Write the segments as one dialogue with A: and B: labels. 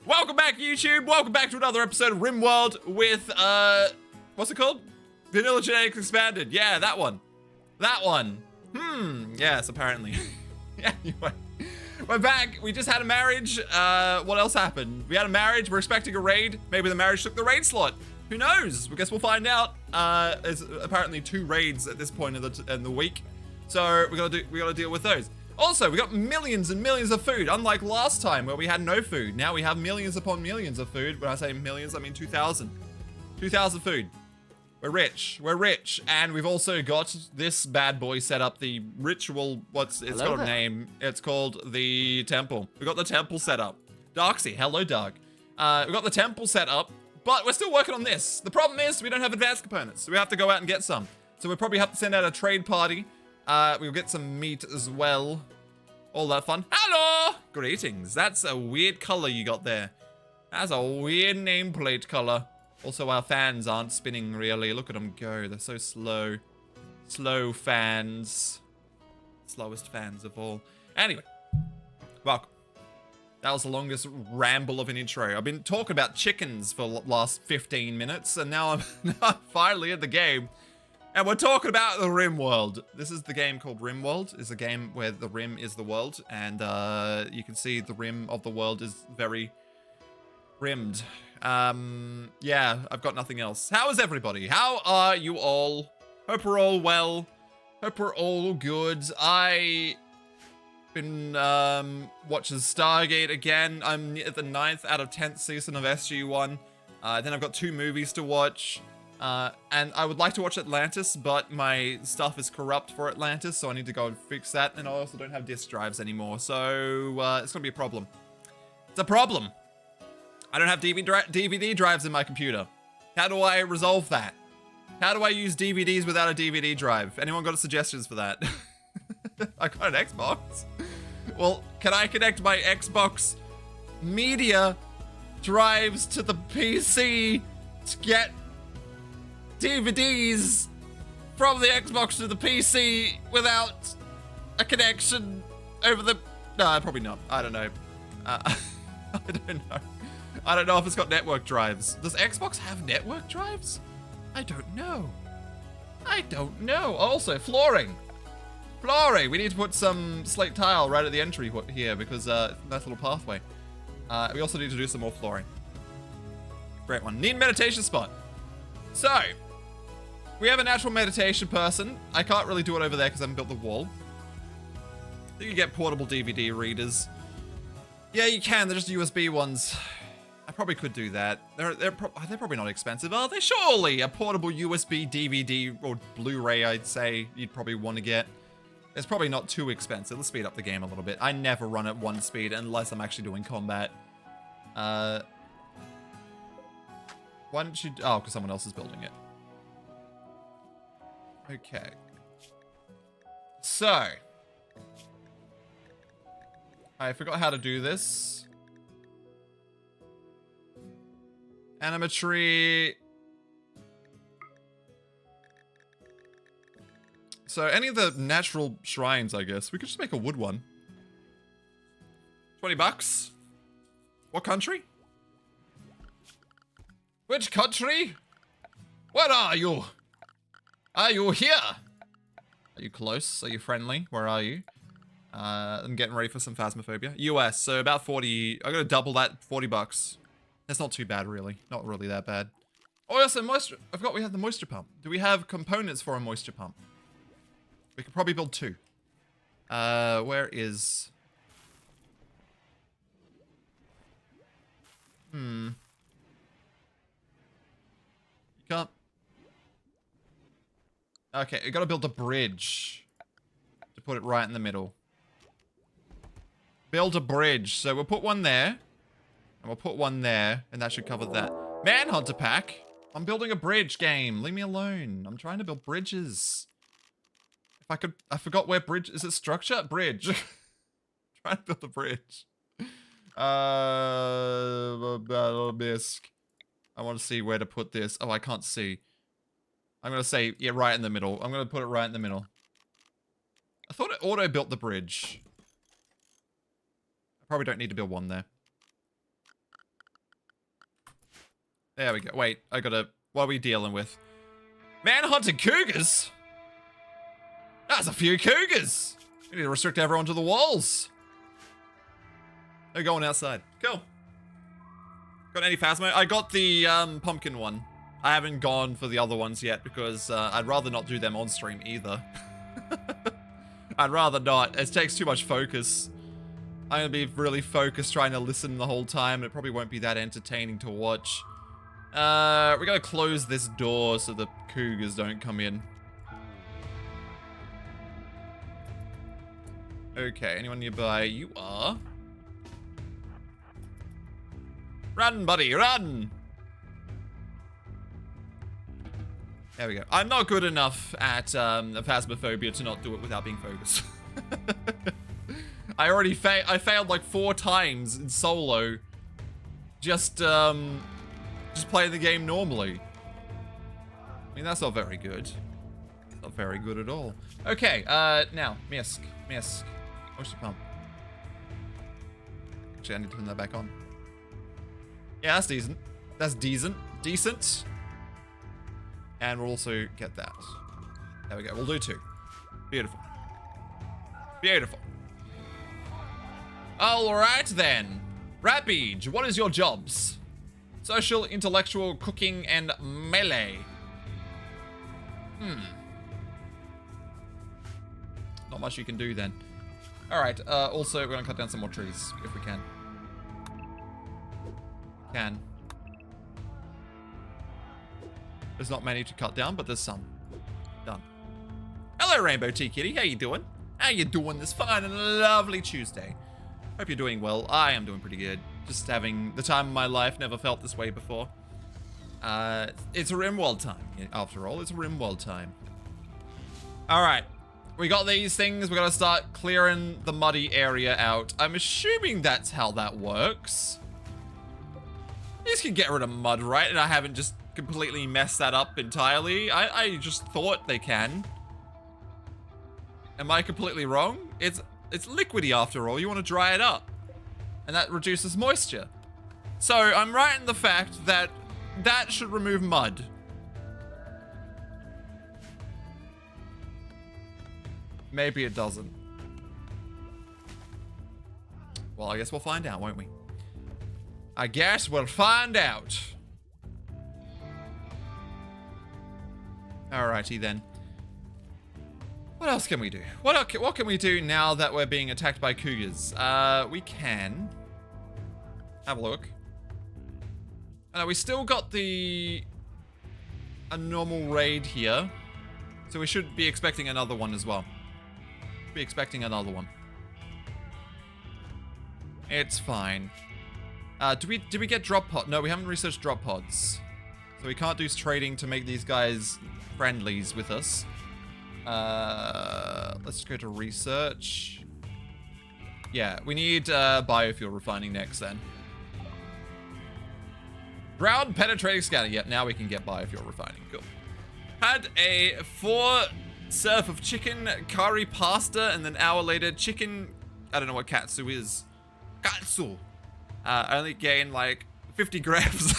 A: Welcome back, YouTube. Welcome back to another episode of RimWorld with, what's it called? Vanilla Genetically Expanded. Yeah, that one. That one. Yes, apparently. Anyway, we're back. We just had a marriage. What else happened? We had a marriage. We're expecting a raid. Maybe the marriage took the raid slot. Who knows? I guess we'll find out. There's apparently 2 raids at this point in the week. So we gotta deal with those. Also, we got millions and millions of food, unlike last time where we had no food. Now we have millions upon millions of food. When I say millions, I mean 2,000. 2,000 food. We're rich. We're rich. And we've also got this bad boy set up, the ritual, it's got a name. It's called the temple. We got the temple set up. Darksy, hello Dark. We got the temple set up, but we're still working on this. The problem is we don't have advanced components, so we have to go out and get some. So we'll probably have to send out a trade party. We'll get some meat as well. All that fun. Hello! Greetings. That's a weird color you got there. That's a weird nameplate color. Also, our fans aren't spinning really. Look at them go. They're so slow. Slow fans. Slowest fans of all. Anyway. Welcome. That was the longest ramble of an intro. I've been talking about chickens for the last 15 minutes, and now I'm finally in the game. And we're talking about the RimWorld. This is the game called RimWorld. It's a game where the rim is the world. And you can see the rim of the world is very rimmed. Yeah, I've got nothing else. How is everybody? How are you all? Hope we're all well. Hope we're all good. I been watching Stargate again. I'm at the 9th out of 10th season of SG-1. Then I've got 2 movies to watch. And I would like to watch Atlantis, but my stuff is corrupt for Atlantis, so I need to go and fix that. And I also don't have disk drives anymore, so it's gonna be a problem. It's a problem. I don't have DVD drives in my computer. How do I resolve that? How do I use DVDs without a DVD drive? Anyone got suggestions for that? I got an Xbox. Well, can I connect my Xbox media drives to the PC to get DVDs from the Xbox to the PC without a connection over the... No, probably not. I don't know. I don't know. I don't know if it's got network drives. Does Xbox have network drives? I don't know. I don't know. Also, flooring. Flooring. We need to put some slate tile right at the entry here because nice little pathway. We also need to do some more flooring. Great one. Need meditation spot. So, we have a natural meditation person. I can't really do it over there because I haven't built the wall. You can get portable DVD readers. Yeah, you can. They're just USB ones. I probably could do that. They're probably not expensive, are they? Surely a portable USB DVD or Blu-ray, I'd say you'd probably want to get. It's probably not too expensive. Let's speed up the game a little bit. I never run at 1 speed unless I'm actually doing combat. Why don't you... Oh, because someone else is building it. Okay. So. I forgot how to do this. Animatry. So any of the natural shrines, I guess. We could just make a wood one. 20 bucks. What country? Which country? Where are you? Are you here? Are you close? Are you friendly? Where are you? I'm getting ready for some Phasmophobia. US, so about 40. I'm gonna double that, 40 bucks. That's not too bad, really. Not really that bad. Oh, also moisture. I forgot we had the moisture pump. Do we have components for a moisture pump? We could probably build 2. Where is... You can't... Okay, we gotta build a bridge to put it right in the middle. Build a bridge. So we'll put one there. And we'll put one there. And that should cover that. Manhunter pack. I'm building a bridge game. Leave me alone. I'm trying to build bridges. If I could... I forgot where bridge... Is it structure? Bridge. Trying to build a bridge. Bisque. I want to see where to put this. Oh, I can't see. I'm going to say, yeah, right in the middle. I'm going to put it right in the middle. I thought it auto-built the bridge. I probably don't need to build one there. There we go. Wait, I gotta... What are we dealing with? Manhunting cougars? That's a few cougars. We need to restrict everyone to the walls. They're going outside. Cool. Got any Phasmo? I got the pumpkin one. I haven't gone for the other ones yet because I'd rather not do them on stream either. I'd rather not. It takes too much focus. I'm gonna be really focused trying to listen the whole time. And it probably won't be that entertaining to watch. We gotta close this door so the cougars don't come in. Okay, anyone nearby? You are. Run, buddy, run! There we go. I'm not good enough at Phasmophobia to not do it without being focused. I already I failed like 4 times in solo. Just playing the game normally. I mean, that's not very good. Not very good at all. Okay, now, Misk. Moisture pump. Actually, I need to turn that back on. Yeah, that's decent. That's decent. And we'll also get that. There we go. We'll do 2. Beautiful. Beautiful. Alright then. Rapage, what is your jobs? Social, intellectual, cooking, and melee. Not much you can do then. Alright, also we're gonna cut down some more trees, if we can. There's not many to cut down, but there's some. Done. Hello, Rainbow Tea Kitty. How you doing? How you doing this fine and lovely Tuesday? Hope you're doing well. I am doing pretty good. Just having the time of my life. Never felt this way before. It's a RimWorld time. After all, it's a RimWorld time. Alright. We got these things. We gotta start clearing the muddy area out. I'm assuming that's how that works. These can get rid of mud, right? And I haven't just completely messed that up entirely. I just thought they can. Am I completely wrong? It's liquidy after all. You want to dry it up. And that reduces moisture. So I'm right in the fact that that should remove mud. Maybe it doesn't. Well, I guess we'll find out, won't we? I guess we'll find out. Alrighty then. What else can we do? What can we do now that we're being attacked by cougars? We can have a look. We still got a normal raid here, so we should be expecting another one as well. Be expecting another one. It's fine. Did we get drop pod? No, we haven't researched drop pods, so we can't do trading to make these guys friendlies with us. Let's go to research. Yeah, we need biofuel refining next then. Ground penetrating scanner. Yep, now we can get biofuel refining. Cool. Had a 4 serve of chicken, curry pasta, and then an hour later, chicken. I don't know what katsu is. Katsu. Only gained like 50 grams.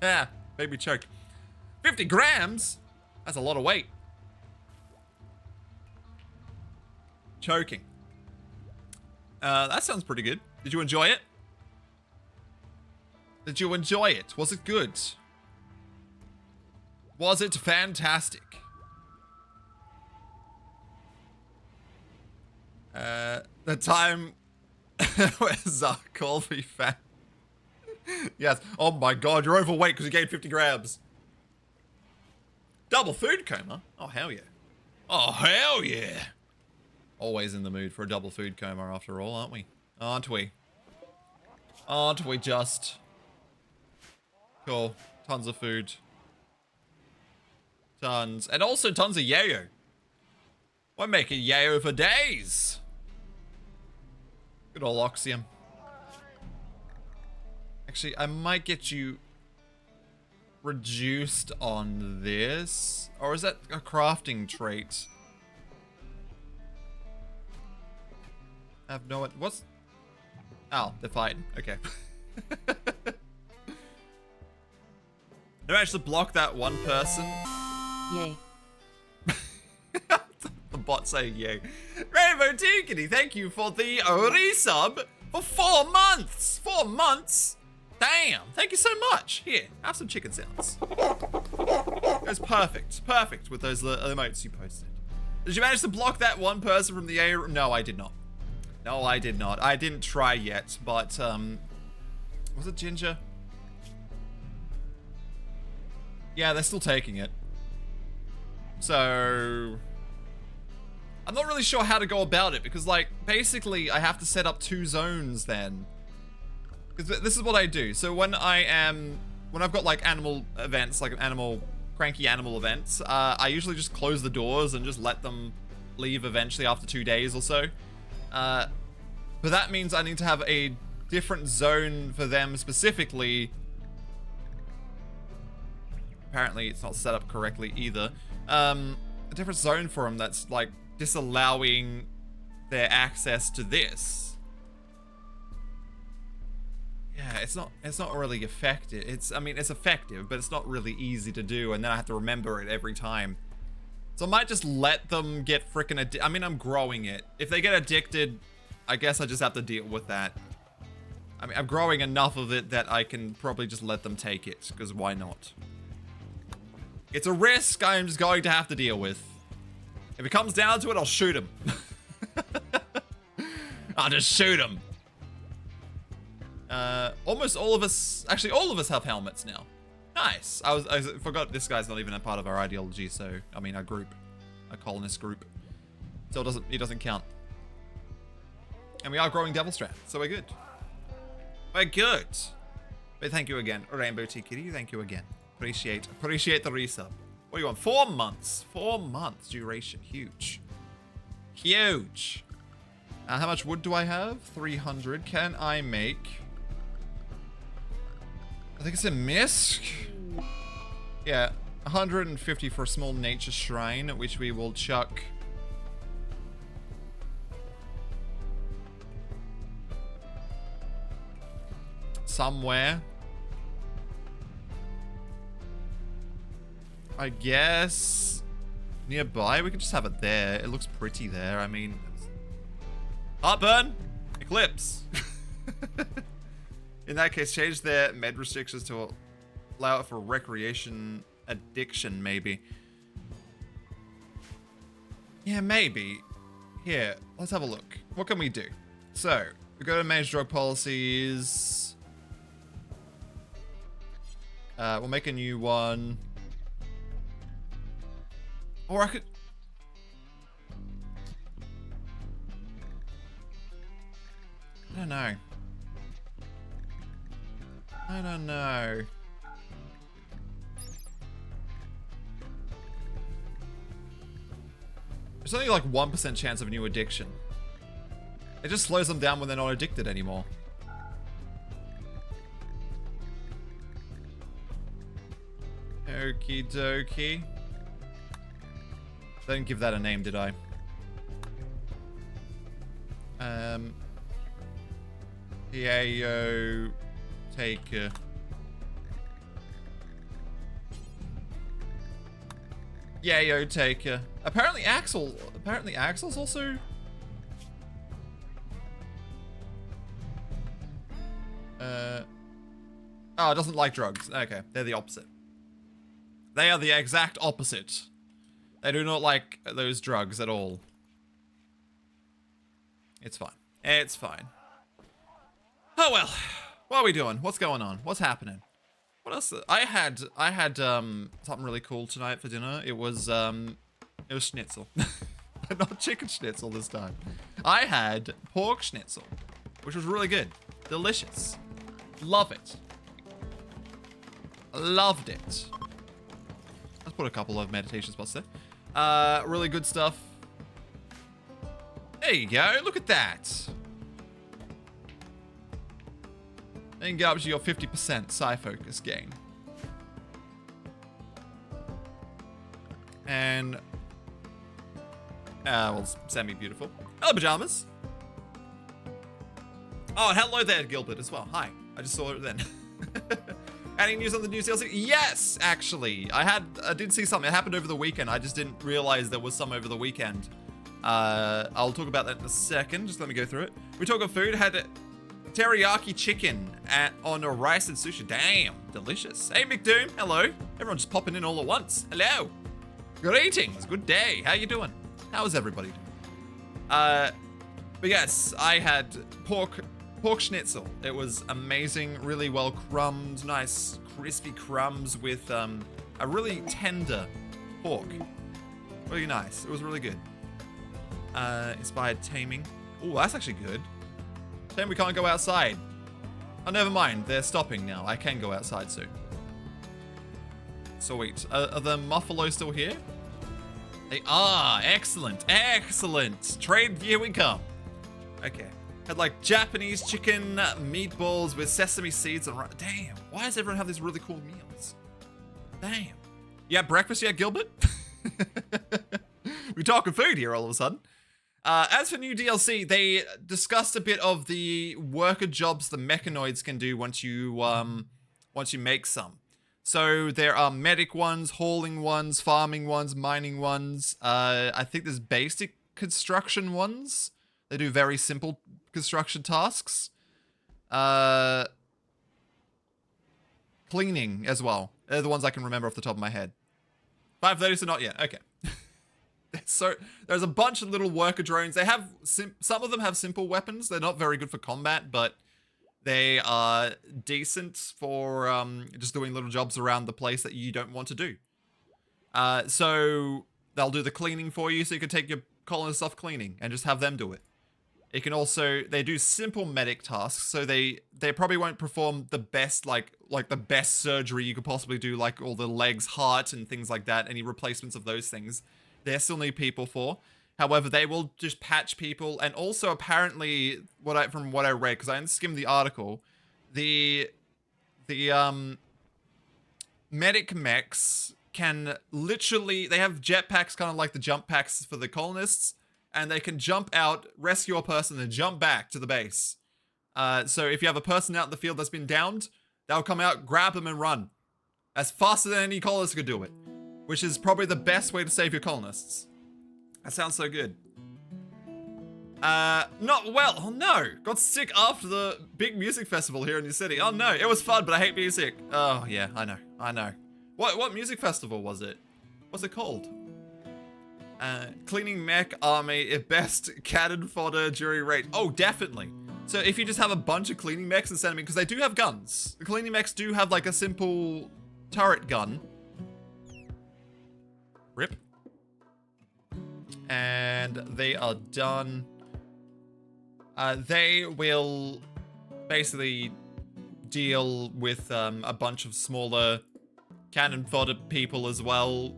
A: Yeah, made me choke. 50 grams? That's a lot of weight. Choking. That sounds pretty good. Did you enjoy it? Did you enjoy it? Was it good? Was it fantastic? The time where Zark called me fat. Yes. Oh my god, you're overweight because you gained 50 grams. Double food coma? Oh, hell yeah. Oh, hell yeah. Always in the mood for a double food coma after all, aren't we? Aren't we? Aren't we just? Cool. Tons of food. Tons. And also tons of yayo. We're making yayo for days. Good old Oxium. Actually, I might get you reduced on this. Or is that a crafting trait? I have no idea. What's... Oh, they're fighting. Okay. I managed to block that one person.
B: Yay.
A: The bot saying yay. Rainbow Tinkity, thank you for the resub for 4 months. 4 months? Damn, thank you so much. Here, have some chicken sounds. It was perfect. Perfect with those emotes you posted. Did you manage to block that one person from the A? No, I did not. No, I did not. I didn't try yet, but, was it Ginger? Yeah, they're still taking it. So, I'm not really sure how to go about it because, like, basically I have to set up 2 zones then. Because this is what I do. So when I've got like animal events, like cranky animal events, I usually just close the doors and just let them leave eventually after 2 days or so. But that means I need to have a different zone for them specifically. Apparently it's not set up correctly either. A different zone for them that's like disallowing their access to this. Yeah, it's not really effective. I mean, it's effective, but it's not really easy to do, and then I have to remember it every time. So I might just let them get freaking addicted. I mean, I'm growing it. If they get addicted, I guess I just have to deal with that. I mean, I'm growing enough of it that I can probably just let them take it, because why not? It's a risk I'm just going to have to deal with. If it comes down to it, I'll shoot him. I'll just shoot him. Almost all of us, actually all of us have helmets now. Nice. I forgot this guy's not even a part of our ideology, so, I mean, our group. Our colonist group. So he doesn't count. And we are growing Devil Strand, so we're good. We're good. But thank you again, Rainbow Tikiri, thank you again. Appreciate the resub. What do you want? 4 months. 4 months duration. Huge. Huge. How much wood do I have? 300. Can I make... I think it's a misc. Yeah, 150 for a small nature shrine, which we will chuck. Somewhere. I guess nearby. We could just have it there. It looks pretty there. I mean, heartburn, eclipse. In that case, change their med restrictions to allow it for recreation addiction, maybe. Yeah, maybe. Here, let's have a look. What can we do? So, we go to manage drug policies. We'll make a new one. Or I could... I don't know. I don't know. There's only like 1% chance of a new addiction. It just slows them down when they're not addicted anymore. Okie dokie. I didn't give that a name, did I? Yayo Taker. Yayo Taker. Apparently Axel's also... Oh, it doesn't like drugs. Okay, they're the opposite. They are the exact opposite. They do not like those drugs at all. It's fine. It's fine. Oh well. What are we doing? What's going on? What's happening? What else? I had something really cool tonight for dinner. It was schnitzel. Not chicken schnitzel this time. I had pork schnitzel, which was really good. Delicious. Love it. Loved it. Let's put a couple of meditation spots there. Really good stuff. There you go. Look at that. Then get up to your 50% psi-focus gain. And... well, semi-beautiful. Hello, pajamas. Oh, and hello there, Gilbert, as well. Hi. I just saw it then. Any news on the new DLC? Yes, actually. I did see something. It happened over the weekend. I just didn't realize there was some over the weekend. I'll talk about that in a second. Just let me go through it. We talk of food. Had teriyaki chicken on a rice and sushi. Damn, delicious. Hey, McDoom. Hello. Everyone's just popping in all at once. Hello. Greetings. Good day. How you doing? How is everybody doing? But yes, I had pork schnitzel. It was amazing, really well crumbed, nice crispy crumbs with a really tender pork. Really nice. It was really good. Inspired taming. Oh, that's actually good. Shame we can't go outside. Oh, never mind. They're stopping now. I can go outside soon. Sweet. Are the Muffalo still here? They are. Excellent. Excellent. Trade, here we come. Okay. Had like Japanese chicken meatballs with sesame seeds and damn. Why does everyone have these really cool meals? Damn. You had breakfast yet, Gilbert? We're talking food here all of a sudden. As for new DLC, they discussed a bit of the worker jobs the mechanoids can do once you make some. So there are medic ones, hauling ones, farming ones, mining ones. I think there's basic construction ones. They do very simple construction tasks. Cleaning as well. They're the ones I can remember off the top of my head. 5:30, so not yet. Okay. So there's a bunch of little worker drones. They have some of them have simple weapons. They're not very good for combat, but they are decent for just doing little jobs around the place that you don't want to do. So they'll do the cleaning for you, so you can take your colonist off cleaning and just have them do it. It can also, they do simple medic tasks, so they probably won't perform the best, like the best surgery you could possibly do, like all the legs, heart, and things like that, any replacements of those things. They still need people for. However, they will just patch people, and also apparently, from what I read, because I skimmed the article, the medic mechs can literally, they have jetpacks, kind of like the jump packs for the colonists, and they can jump out, rescue a person, and jump back to the base. So if you have a person out in the field that's been downed, they'll come out, grab them, and run. As faster than any colonist could do it. Which is probably the best way to save your colonists. That sounds so good. Not well. Oh no. Got sick after the big music festival here in your city. Oh no. It was fun, but I hate music. Oh yeah, I know. What music festival was it? What's it called? Cleaning mech army at best cannon fodder during raid. Oh, definitely. So if you just have a bunch of cleaning mechs and send them in, because they do have guns. The cleaning mechs do have like a simple turret gun. Rip. And they are done. They will basically deal with a bunch of smaller cannon fodder people as well.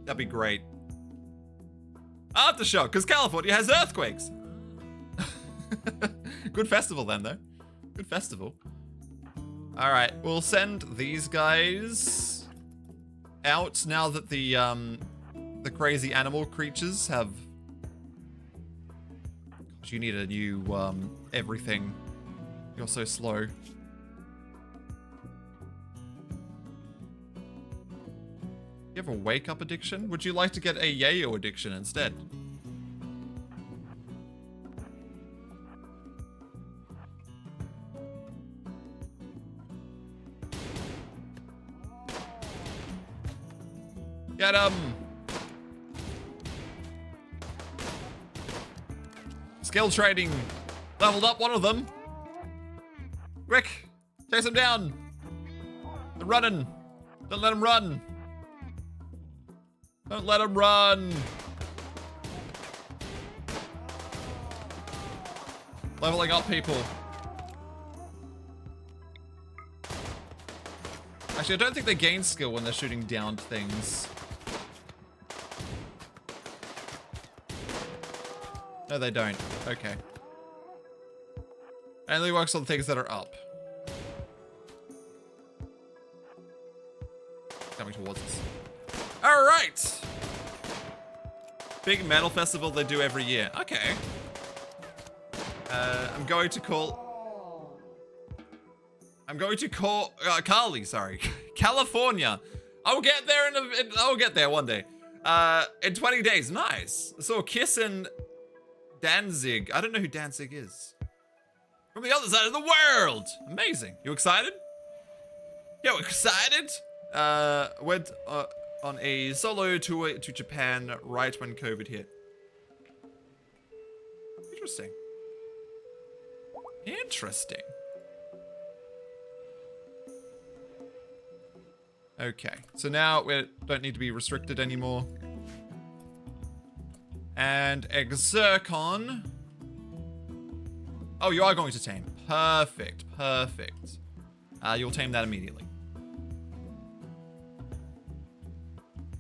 A: That'd be great. Aftershock, because California has earthquakes. Good festival then, though. Good festival. All right, we'll send these guys out now that the crazy animal creatures have... Gosh, you need a new everything. You're so slow. You have a wake-up addiction? Would you like to get a yayo addiction instead? Get him! Skill trading. Leveled up one of them. Quick! Chase him down! They're running! Don't let him run! Don't let him run! Leveling up people. Actually, I don't think they gain skill when they're shooting down things. No, they don't. Okay. It only works on things that are up. Coming towards us. Alright! Big metal festival they do every year. Okay. I'm going to I'm going to Cali, sorry. California. I'll get there I'll get there one day. In 20 days, nice. So Kiss and Danzig. I don't know who Danzig is. From the other side of the world. Amazing. You excited? You excited? Went on a solo tour to Japan right when COVID hit. Interesting. Interesting. Okay, so now we don't need to be restricted anymore. And Exercon. Oh, you are going to tame. Perfect, perfect. You'll tame that immediately.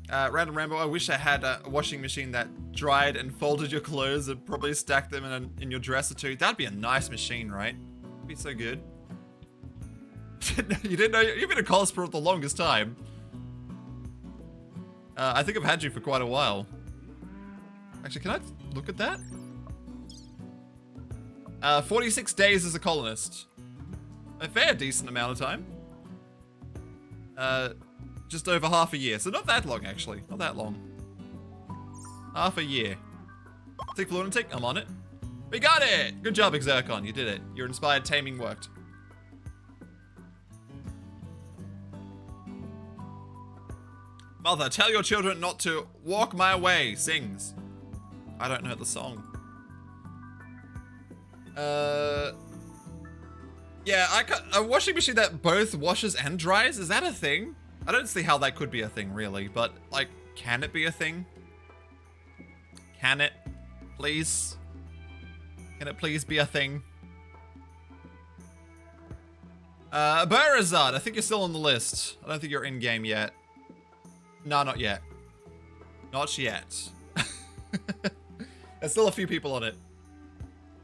A: Random Rambo, I wish I had a washing machine that dried and folded your clothes and probably stacked them in your dresser too. That'd be a nice machine, right? It'd be so good. You didn't know? You've been a cosplayer for the longest time. I think I've had you for quite a while. Actually, can I look at that? 46 days as a colonist. A fair decent amount of time. Just over half a year. So not that long, actually. Not that long. Half a year. Tick lunatic, I'm on it. We got it! Good job, Exercon. You did it. Your inspired taming worked. Mother, tell your children not to walk my way, sings. I don't know the song. Yeah, a washing machine that both washes and dries, is that a thing? I don't see how that could be a thing, really, but, like, can it be a thing? Can it? Please? Can it please be a thing? Barazard, I think you're still on the list. I don't think you're in-game yet. No, not yet. Not yet. There's still a few people on it.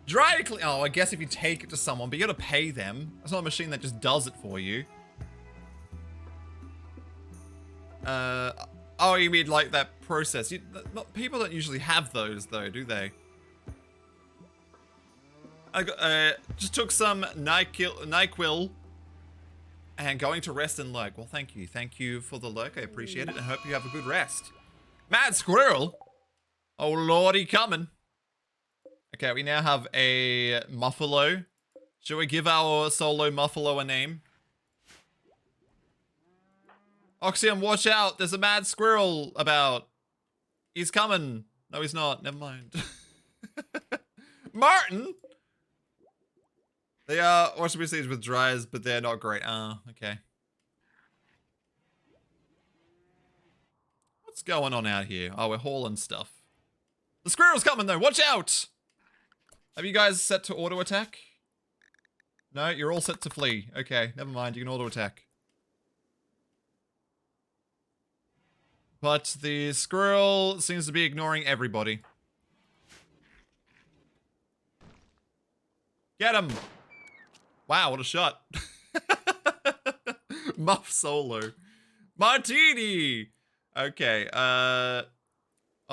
A: Dry clean. Oh, I guess if you take it to someone, but you gotta pay them. It's not a machine that just does it for you. Oh, you mean like that process? People don't usually have those, though, do they? I just took some NyQuil and going to rest and lurk. Well, thank you. Thank you for the lurk. I appreciate it and hope you have a good rest. Mad Squirrel! Oh, lordy coming. Okay, we now have a Muffalo. Should we give our solo Muffalo a name? Oxium, watch out! There's a mad squirrel about. He's coming. No, he's not. Never mind. Martin! They are washing machines with dryers, but they're not great. Oh, okay. What's going on out here? Oh, we're hauling stuff. The squirrel's coming, though. Watch out! Have you guys set to auto attack? No, you're all set to flee. Okay, never mind. You can auto attack. But the squirrel seems to be ignoring everybody. Get him! Wow, what a shot. Muff solo. Martini! Okay, oh,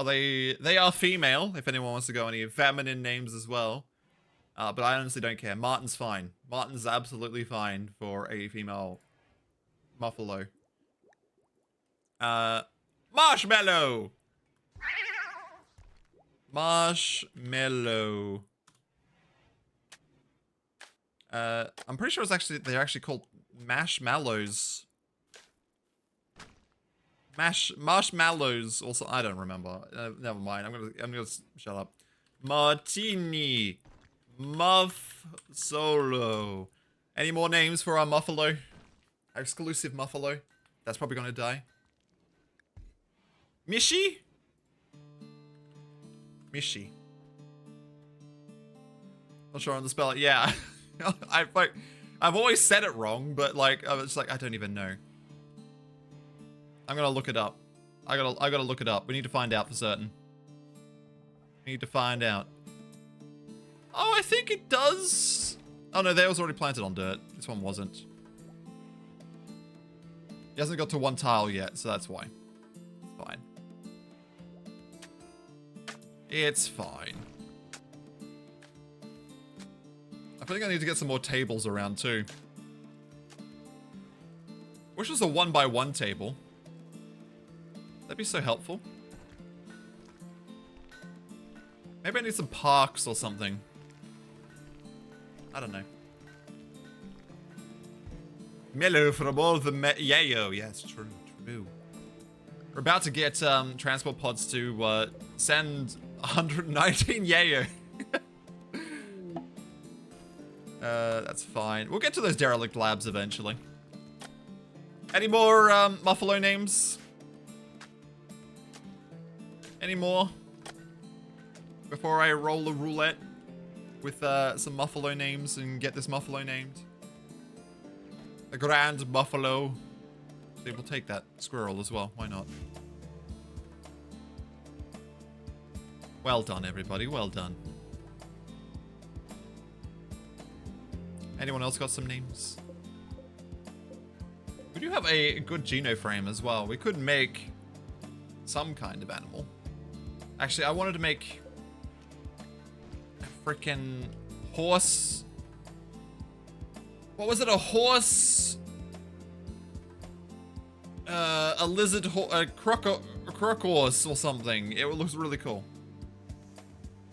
A: they are female, if anyone wants to go any feminine names as well. But I honestly don't care. Martin's fine. Martin's absolutely fine for a female Muffalo. Marshmallow! Marshmallow. I'm pretty sure they're actually called marshmallows. Marshmallows. Also, I don't remember. Never mind. I'm gonna shut up. Martini. Muff Solo. Any more names for our Muffalo? Our exclusive Muffalo. That's probably gonna die. Mishi? Mishi. Not sure on the spell. Yeah. I've always said it wrong, but like, I was like, I don't even know. I'm gonna look it up. I gotta look it up. We need to find out for certain. We need to find out. Oh, I think it does. Oh no, that was already planted on dirt. This one wasn't. He hasn't got to one tile yet, so that's why. It's fine. It's fine. I think I need to get some more tables around too. Wish it was a 1x1 table. That'd be so helpful. Maybe I need some parks or something. I don't know. Mellow from all the yayo. Yes, true. We're about to get transport pods to send 119 yayo. That's fine. We'll get to those derelict labs eventually. Any more Muffalo names? Any more? Before I roll the roulette with some Muffalo names and get this Muffalo named. The Grand Muffalo. See, we'll take that squirrel as well. Why not? Well done, everybody. Well done. Anyone else got some names? We do have a good geno frame as well. We could make some kind of animal. Actually, I wanted to make a freaking horse. What was it? A horse? A lizard, a croc horse or something. It looks really cool.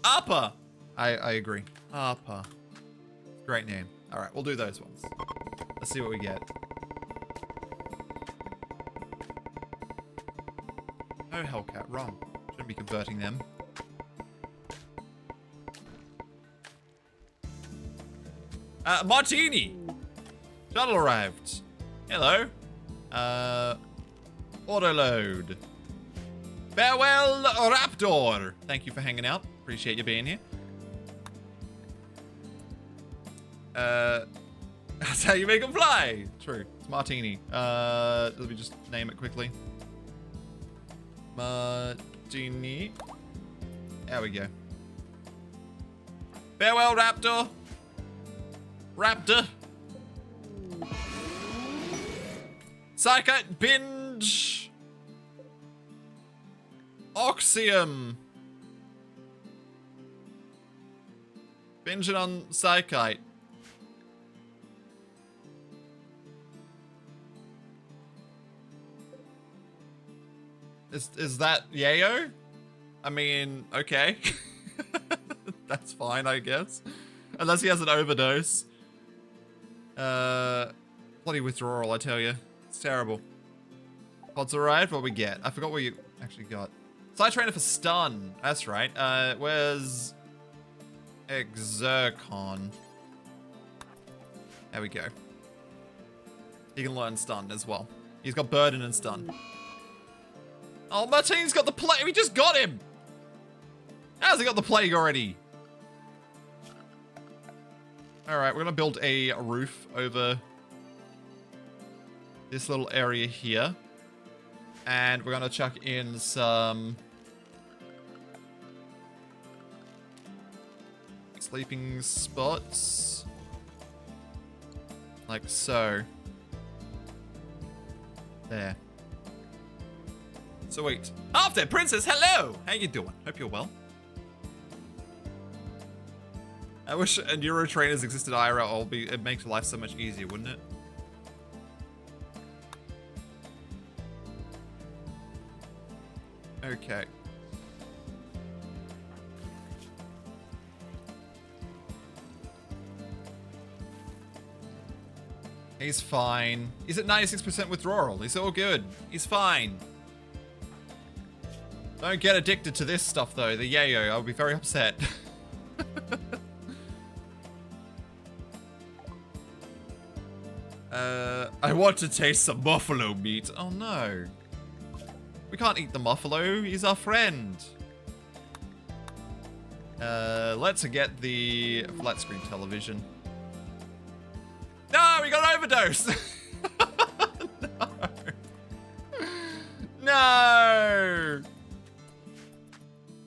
A: Appa! I agree. Appa. Great name. Alright, we'll do those ones. Let's see what we get. Oh, Hellcat, wrong. Shouldn't be converting them. Martini! Shuttle arrived. Hello. Autoload. Farewell, Raptor! Thank you for hanging out. Appreciate you being here. That's how you make them fly. True. It's Martini. Let me just name it quickly. Martini. There we go. Farewell, Raptor. Raptor. Psychite binge. Oxium. Binging on Psychite. Is that yayo? I mean, okay. That's fine, I guess. Unless he has an overdose. Bloody withdrawal, I tell you. It's terrible. Pods arrived, what we get? I forgot what you actually got. Side trainer for stun. That's right. Where's Exercon? There we go. He can learn stun as well. He's got burden and stun. Oh, Martine's got the plague. We just got him. How's he got the plague already? All right, we're gonna build a roof over this little area here, and we're gonna chuck in some sleeping spots, like so. There. Sweet. After Princess, hello! How you doing? Hope you're well. I wish a neuro trainers existed IRL. It'd make life so much easier, wouldn't it? Okay. He's fine. He's at 96% withdrawal. He's all good. He's fine. Don't get addicted to this stuff, though. The yayo. I'll be very upset. I want to taste some buffalo meat. Oh, no. We can't eat the Muffalo. He's our friend. Let's get the flat screen television. No, we got an overdose. No. No.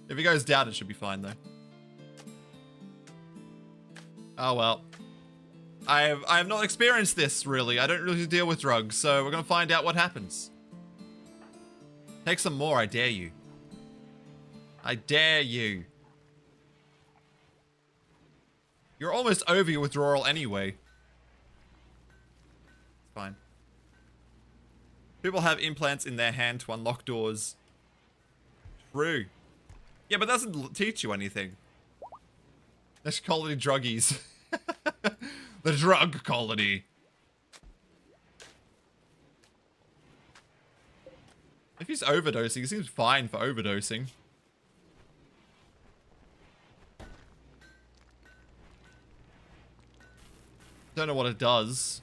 A: If he goes down, it should be fine, though. Oh, well. I have not experienced this, really. I don't really deal with drugs, so we're going to find out what happens. Take some more, I dare you. I dare you. You're almost over your withdrawal anyway. It's fine. People have implants in their hand to unlock doors. True. Yeah, but that doesn't teach you anything. Let's call it druggies. The drug colony. If he's overdosing, he seems fine for overdosing. Don't know what it does.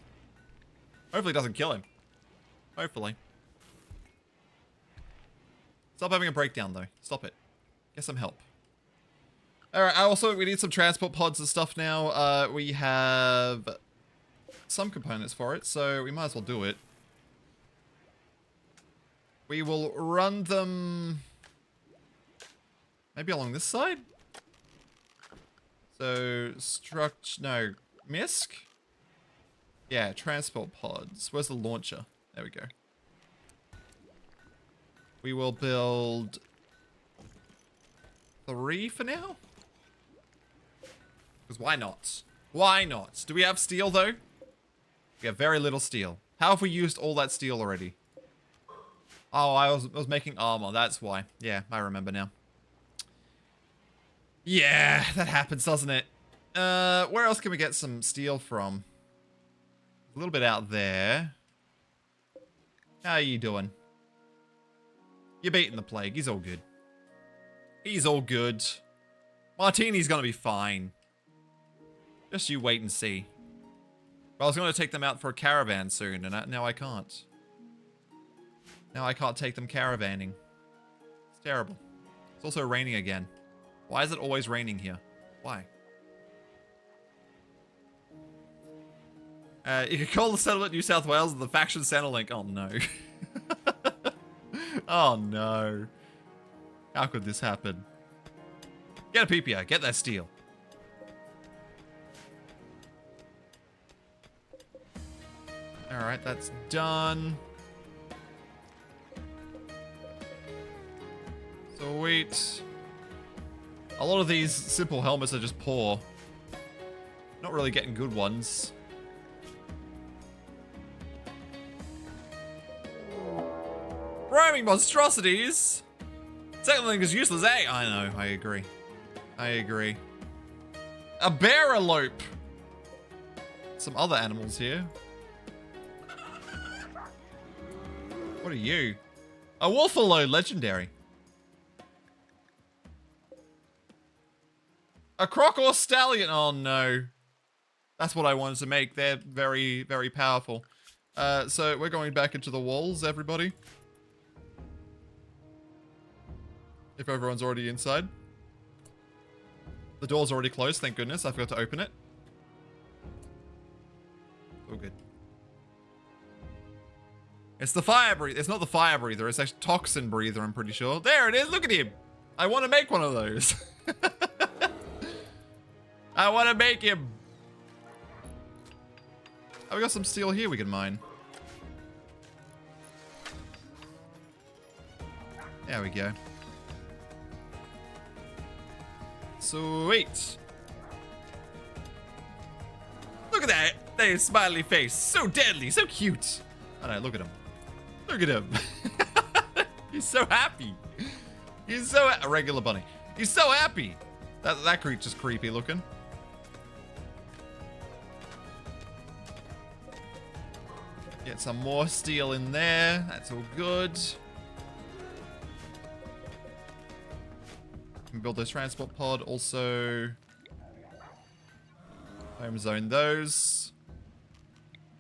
A: Hopefully it doesn't kill him. Hopefully. Stop having a breakdown though. Stop it. Get some help. Alright, also we need some transport pods and stuff now. We have some components for it, so we might as well do it. We will run them maybe along this side. So no, MISC? Yeah, transport pods. Where's the launcher? There we go. We will build 3 for now. Because why not? Why not? Do we have steel though? We have very little steel. How have we used all that steel already? Oh, I was making armor. That's why. Yeah, I remember now. Yeah, that happens, doesn't it? Where else can we get some steel from? A little bit out there. How are you doing? You're beating the plague. He's all good. He's all good. Martini's gonna be fine. Just you wait and see. But I was gonna take them out for a caravan soon, and now I can't. Now I can't take them caravanning. It's terrible. It's also raining again. Why is it always raining here? Why? You could call the settlement New South Wales the faction Centrelink. Oh no. Oh no. How could this happen? Get a PPO. Get that steel. Alright, that's done. Sweet. A lot of these simple helmets are just poor. Not really getting good ones. Roaming monstrosities! Centrelink is useless, eh? I know, I agree. I agree. A barralope! Some other animals here. What are you? A Muffalo, legendary. A croc or stallion? Oh no. That's what I wanted to make. They're very, very powerful. So we're going back into the walls, everybody. If everyone's already inside. The door's already closed, thank goodness. I forgot to open it. All good. It's the fire breather. It's not the fire breather. It's actually toxin breather, I'm pretty sure. There it is. Look at him. I want to make one of those. I want to make him. Oh, we got some steel here we can mine. There we go. Sweet. Look at that. That smiley face. So deadly. So cute. I know. Look at him. Look at him. He's so happy. He's so a regular bunny. He's so happy. That creature's creepy looking. Get some more steel in there. That's all good. Can build this transport pod. Also, home zone those.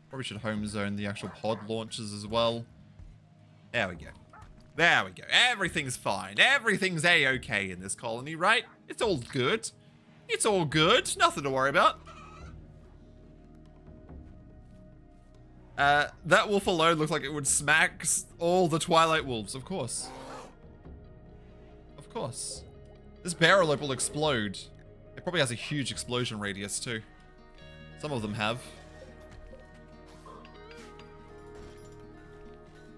A: Probably should home zone the actual pod launches as well. There we go. There we go. Everything's fine. Everything's a-okay in this colony, right? It's all good. It's all good. Nothing to worry about. That wolf alone looks like it would smack all the Twilight wolves, of course. Of course. This barrel will explode. It probably has a huge explosion radius too. Some of them have.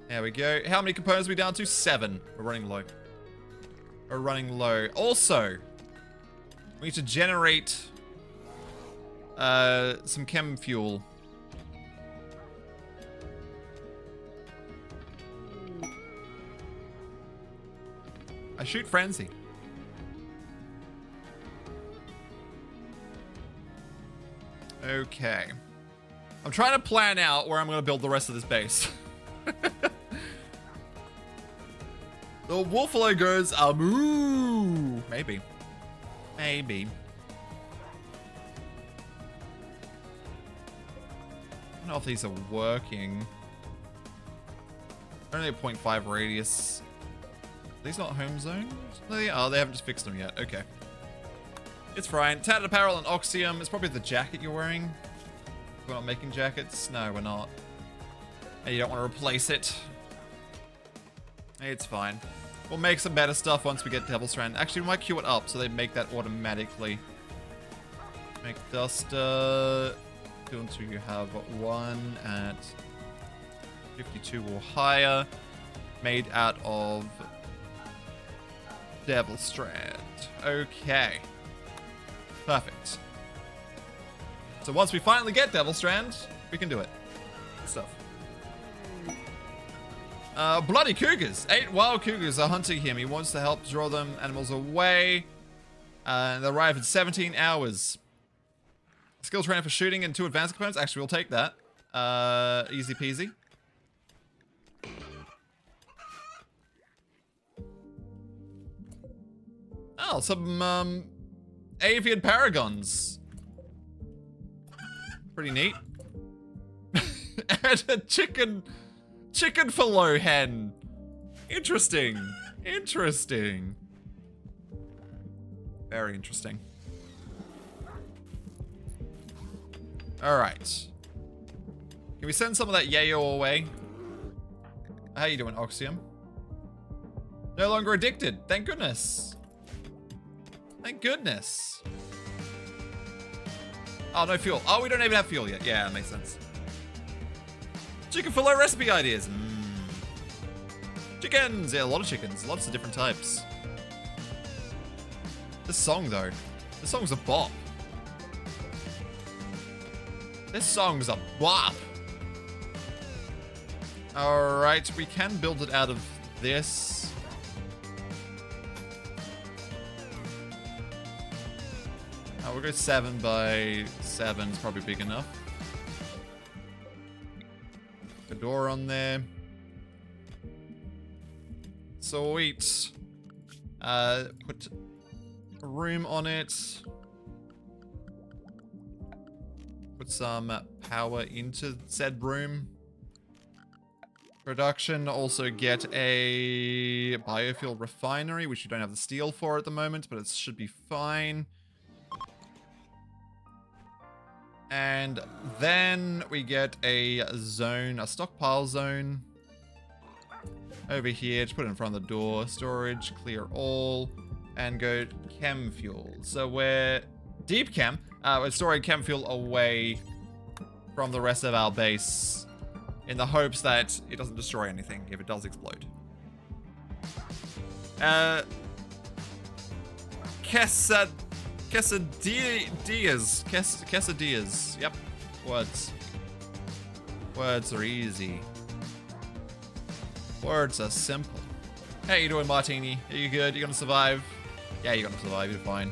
A: There we go. How many components are we down to? 7. We're running low. We're running low. Also, we need to generate some chem fuel. I shoot frenzy. Okay. I'm trying to plan out where I'm going to build the rest of this base. The Muffalo goes, moo. Maybe. Maybe. I don't know if these are working. Only a 0.5 radius. Are these not home zones? Oh, they haven't just fixed them yet. Okay. It's fine. Tattered apparel and oxium. It's probably the jacket you're wearing. We're not making jackets? No, we're not. And you don't want to replace it. It's fine. We'll make some better stuff once we get Devil Strand. Actually, we might queue it up so they make that automatically. Make duster. Until you have one at 52 or higher. Made out of Devil Strand. Okay. Perfect. So once we finally get Devil Strand, we can do it. Good stuff. Bloody cougars. 8 wild cougars are hunting him. He wants to help draw them animals away. They arrive in 17 hours. Skill training for shooting and 2 advanced components. Actually, we'll take that. Easy peasy. Oh, some avian paragons. Pretty neat. And a chicken fallow hen. Interesting. Interesting. Very interesting. Alright. Can we send some of that yayo away? How you doing, Oxium? No longer addicted. Thank goodness. Thank goodness. Oh, no fuel. Oh, we don't even have fuel yet. Yeah, that makes sense. Chicken fillet recipe ideas. Chickens. Yeah, a lot of chickens. Lots of different types. This song, though. This song's a bop. This song's a bop. Alright, we can build it out of this. We'll go 7 by 7 is probably big enough. A door on there. Sweet. Put a room on it. Put some power into said room. Production, also get a biofuel refinery, which you don't have the steel for at the moment, but it should be fine. And then we get a zone, a stockpile zone. Over here, just put it in front of the door. Storage, clear all, and go chem fuel. So we're deep chem. We're storing chem fuel away from the rest of our base in the hopes that it doesn't destroy anything if it does explode. Quesadillas. Yep. Words. Words are easy. Words are simple. How you doing, Martini? Are you good? You gonna survive? Yeah, you're gonna survive. You're fine.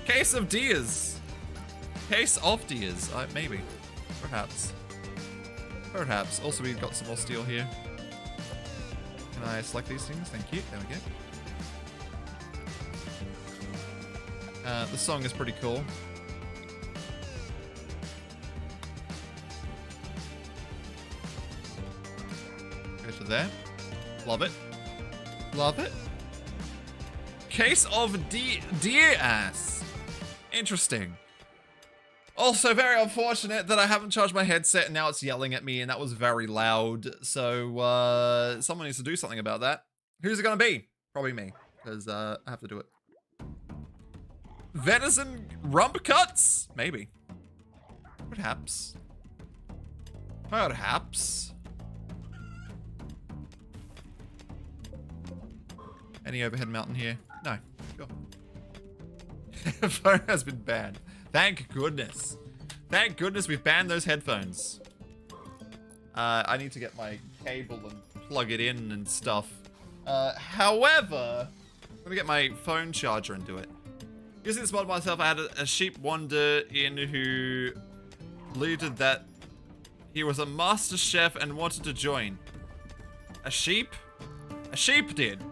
A: Case of deers. Case of deers. Maybe. Perhaps. Perhaps. Also, we've got some more steel here. Can I select these things? Thank you. There we go. The song is pretty cool. Go to there. Love it. Love it. Case of deer ass. Interesting. Also very unfortunate that I haven't charged my headset and now it's yelling at me and that was very loud. So someone needs to do something about that. Who's it gonna be? Probably me, because I have to do it. Venison rump cuts? Maybe. Perhaps. Perhaps. Any overhead mountain here? No. Sure. Phone has been banned. Thank goodness. Thank goodness we've banned those headphones. I need to get my cable and plug it in and stuff. However, I'm gonna get my phone charger and do it. Using this mod myself, I had a sheep wander in who bleated that he was a master chef and wanted to join. A sheep? A sheep did.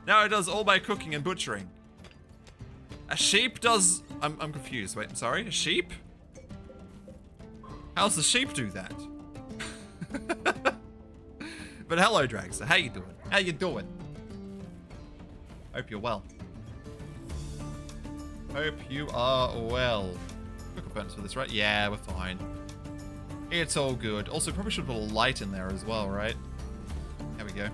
A: Now he does all my cooking and butchering. A sheep does... I'm confused. Wait, I'm sorry? A sheep? How's the sheep do that? But hello, Dragster. How you doing? How you doing? Hope you're well. Hope you are well. Quick components for this, right? Yeah, we're fine. It's all good. Also, probably should put a light in there as well, right? There we go.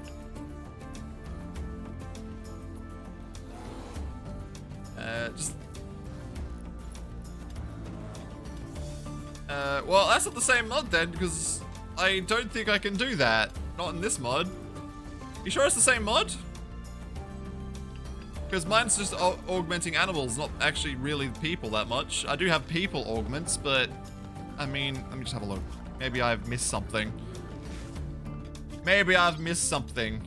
A: Well, that's not the same mod then, because I don't think I can do that. Not in this mod. You sure it's the same mod? Because mine's just augmenting animals, not actually really people that much. I do have people augments, but... I mean, let me just have a look. Maybe I've missed something. Maybe I've missed something.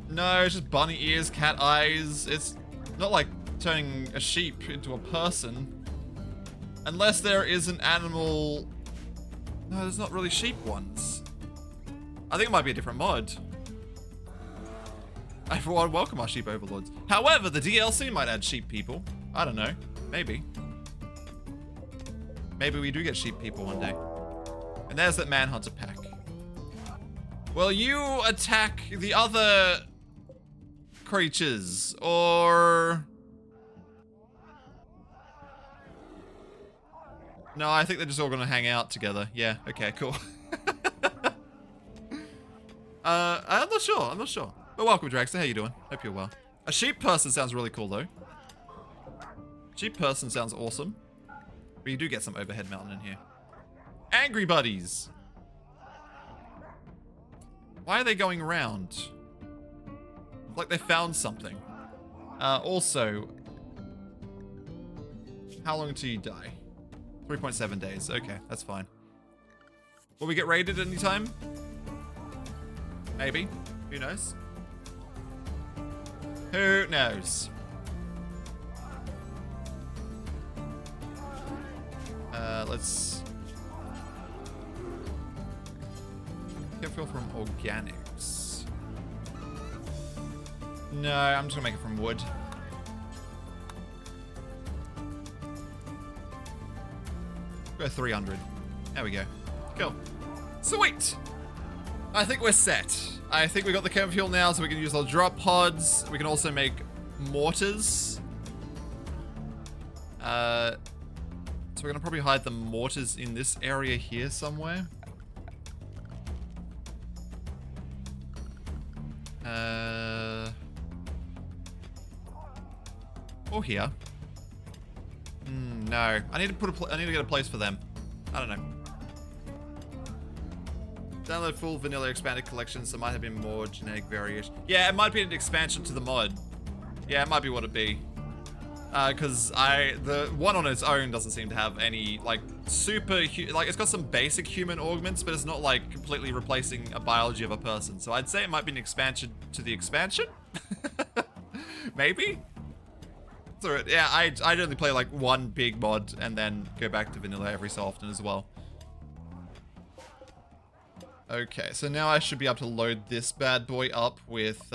A: No, it's just bunny ears, cat eyes. It's not like turning a sheep into a person. Unless there is an animal... No, there's not really sheep ones. I think it might be a different mod. I, for one, welcome our sheep overlords. However, the DLC might add sheep people. I don't know. Maybe. Maybe we do get sheep people one day. And there's that manhunter pack. Will you attack the other creatures, or... No, I think they're just all gonna hang out together. Yeah, okay, cool. I'm not sure, I'm not sure. But welcome, Dragster, how you doing? Hope you're well. A sheep person sounds really cool, though. Sheep person sounds awesome. But you do get some overhead mountain in here. Angry buddies! Why are they going around? Like they found something. Also, how long until you die? 3.7 days. Okay, that's fine. Will we get raided anytime? Maybe. Who knows? Who knows? Let's... Get fuel from organics. No, I'm just gonna make it from wood. Go 300. There we go. Cool. Sweet! I think we're set. I think we got the chem fuel now, so we can use our drop pods. We can also make mortars. So we're gonna probably hide the mortars in this area here somewhere. Or here. No, I need to put I need to get a place for them. I don't know. Download full vanilla expanded collection, so might have been more genetic variation. Yeah, it might be an expansion to the mod. Yeah, it might be what it be. Because the one on its own doesn't seem to have any, like, like, it's got some basic human augments, but it's not, like, completely replacing a biology of a person. So I'd say it might be an expansion to the expansion? Maybe? So, yeah, I'd only play, like, one big mod and then go back to vanilla every so often as well. Okay, so now I should be able to load this bad boy up with,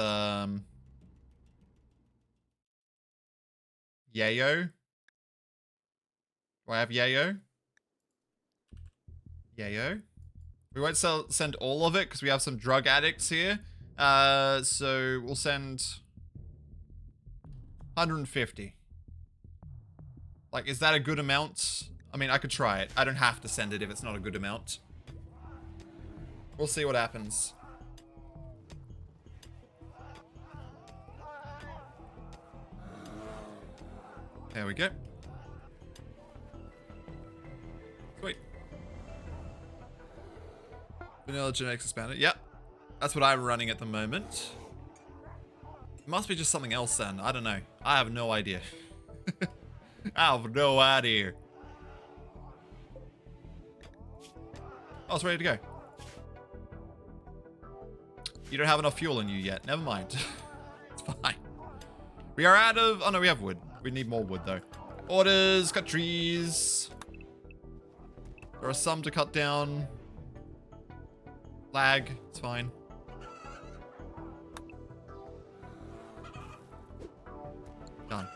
A: Yayo? Do I have Yayo? Yayo? We won't send all of it because we have some drug addicts here. So we'll send 150. Like, is that a good amount? I mean, I could try it. I don't have to send it if it's not a good amount. We'll see what happens. There we go. Sweet. Vanilla genetics expanded. Yep. That's what I'm running at the moment. It must be just something else then. I don't know. I have no idea. I have no idea. Oh, it's ready to go. You don't have enough fuel in you yet. Never mind. It's fine. We are out of... Oh, no, we have wood. We need more wood, though. Orders, cut trees. There are some to cut down. Lag. It's fine. Done.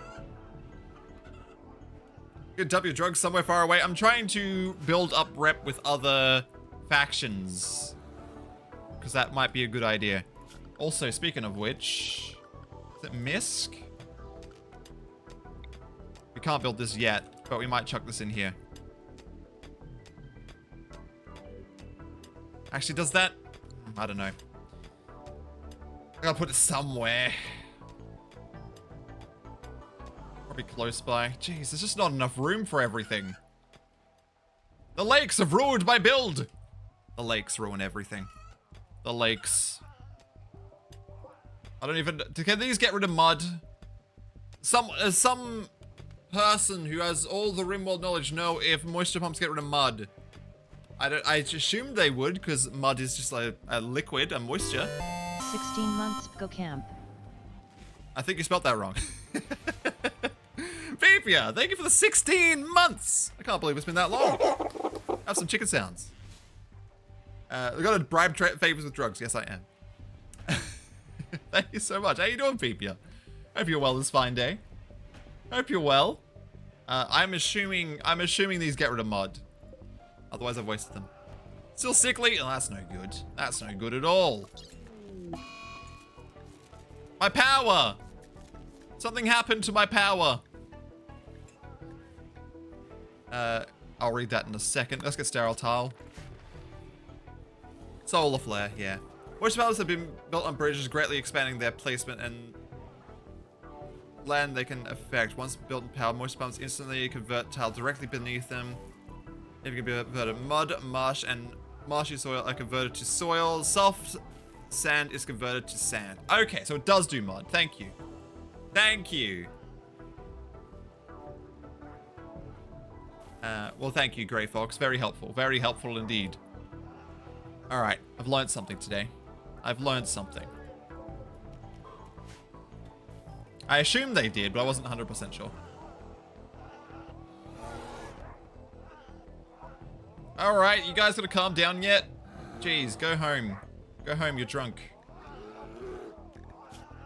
A: Good W drugs somewhere far away. I'm trying to build up rep with other factions. Because that might be a good idea. Also, speaking of which... Is it Misk? We can't build this yet, but we might chuck this in here. Actually, does that... I don't know. I gotta put it somewhere. Probably close by. Jeez, there's just not enough room for everything. The lakes have ruined my build! The lakes ruin everything. The lakes. I don't even... Can these get rid of mud? Some person who has all the RimWorld knowledge know if moisture pumps get rid of mud. I assumed they would, because mud is just like a liquid, a moisture.
B: 16 months go camp.
A: I think you spelled that wrong. Vapia, thank you for the 16 months! I can't believe it's been that long. Have some chicken sounds. We got to bribe favors with drugs. Yes, I am. Thank you so much. How you doing, Vapia? Hope you're well this fine day. Hope you're well. I'm assuming these get rid of mud. Otherwise, I've wasted them. Still sickly? Oh, that's no good. That's no good at all. My power! Something happened to my power. I'll read that in a second. Let's get sterile tile. Solar flare, yeah. Moisture palaces have been built on bridges, greatly expanding their placement and land they can affect. Once built in power, moisture pumps instantly convert tile directly beneath them. If you can be converted, mud, marsh, and marshy soil are converted to soil. Soft sand is converted to sand. Okay, so it does do mud. Thank you. Thank you. Well, thank you, Grey Fox. Very helpful. Very helpful indeed. All right, I've learned something today. I've learned something. I assumed they did, but I wasn't 100% sure. All right, you guys gonna calm down yet? Jeez, go home. Go home, you're drunk.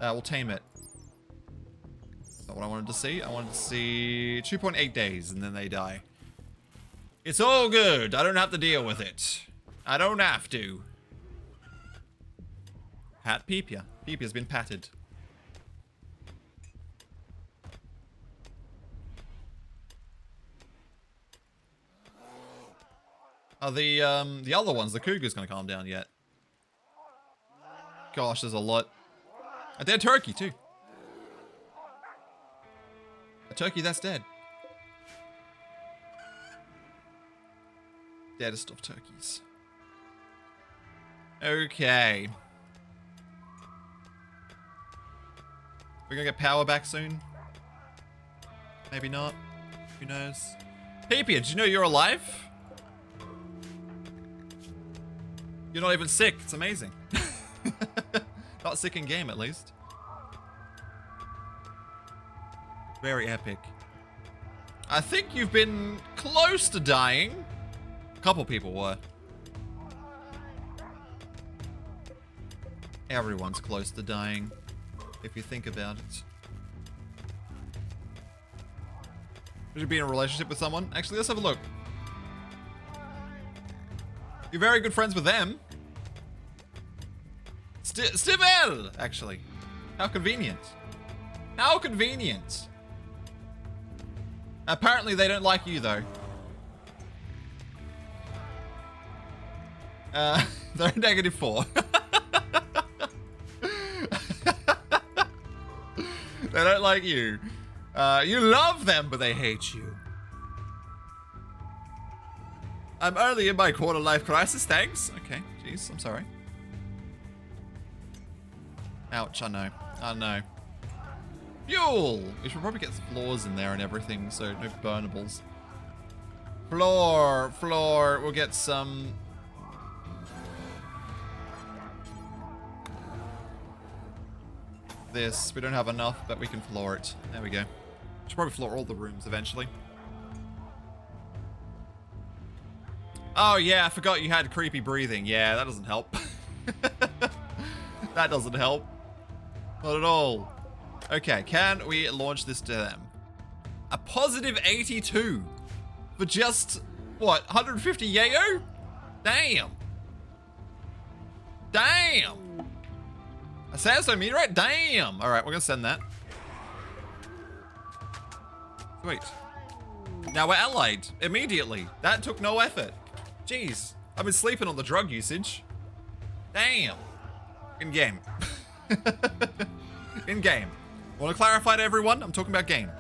A: We'll tame it. That's not what I wanted to see. I wanted to see 2.8 days, and then they die. It's all good. I don't have to deal with it. I don't have to. Pat Peepia. Peepia's been patted. Are the other ones, the cougar's gonna calm down yet? Gosh, there's a lot. A dead turkey, too. A turkey that's dead. Deadest of turkeys. Okay. We're gonna get power back soon. Maybe not. Who knows? Peepia, did you know you're alive? You're not even sick. It's amazing. Not sick in game, at least. Very epic. I think you've been close to dying. A couple people were. Everyone's close to dying, if you think about it. Would you be in a relationship with someone? Actually, let's have a look. You're very good friends with them. Stivel, actually. How convenient. How convenient. Apparently they don't like you, though. They're -4. They don't like you. You love them, but they hate you. I'm early in my quarter life crisis, thanks. Okay, jeez, I'm sorry. Ouch, I know. I know. Fuel! We should probably get some floors in there and everything, so no burnables. Floor. We'll get some this. We don't have enough, but we can floor it. There we go. Should probably floor all the rooms eventually. Oh yeah, I forgot you had creepy breathing. Yeah, that doesn't help. That doesn't help. Not at all. Okay, can we launch this to them? A positive 82 for just, what, 150 yayo? Damn. Damn. A sandstone meteorite? Damn. All right, we're gonna send that. Sweet. Now we're allied immediately. That took no effort. Jeez, I've been sleeping on the drug usage. Damn. In game. In game. Want to clarify to everyone? I'm talking about game.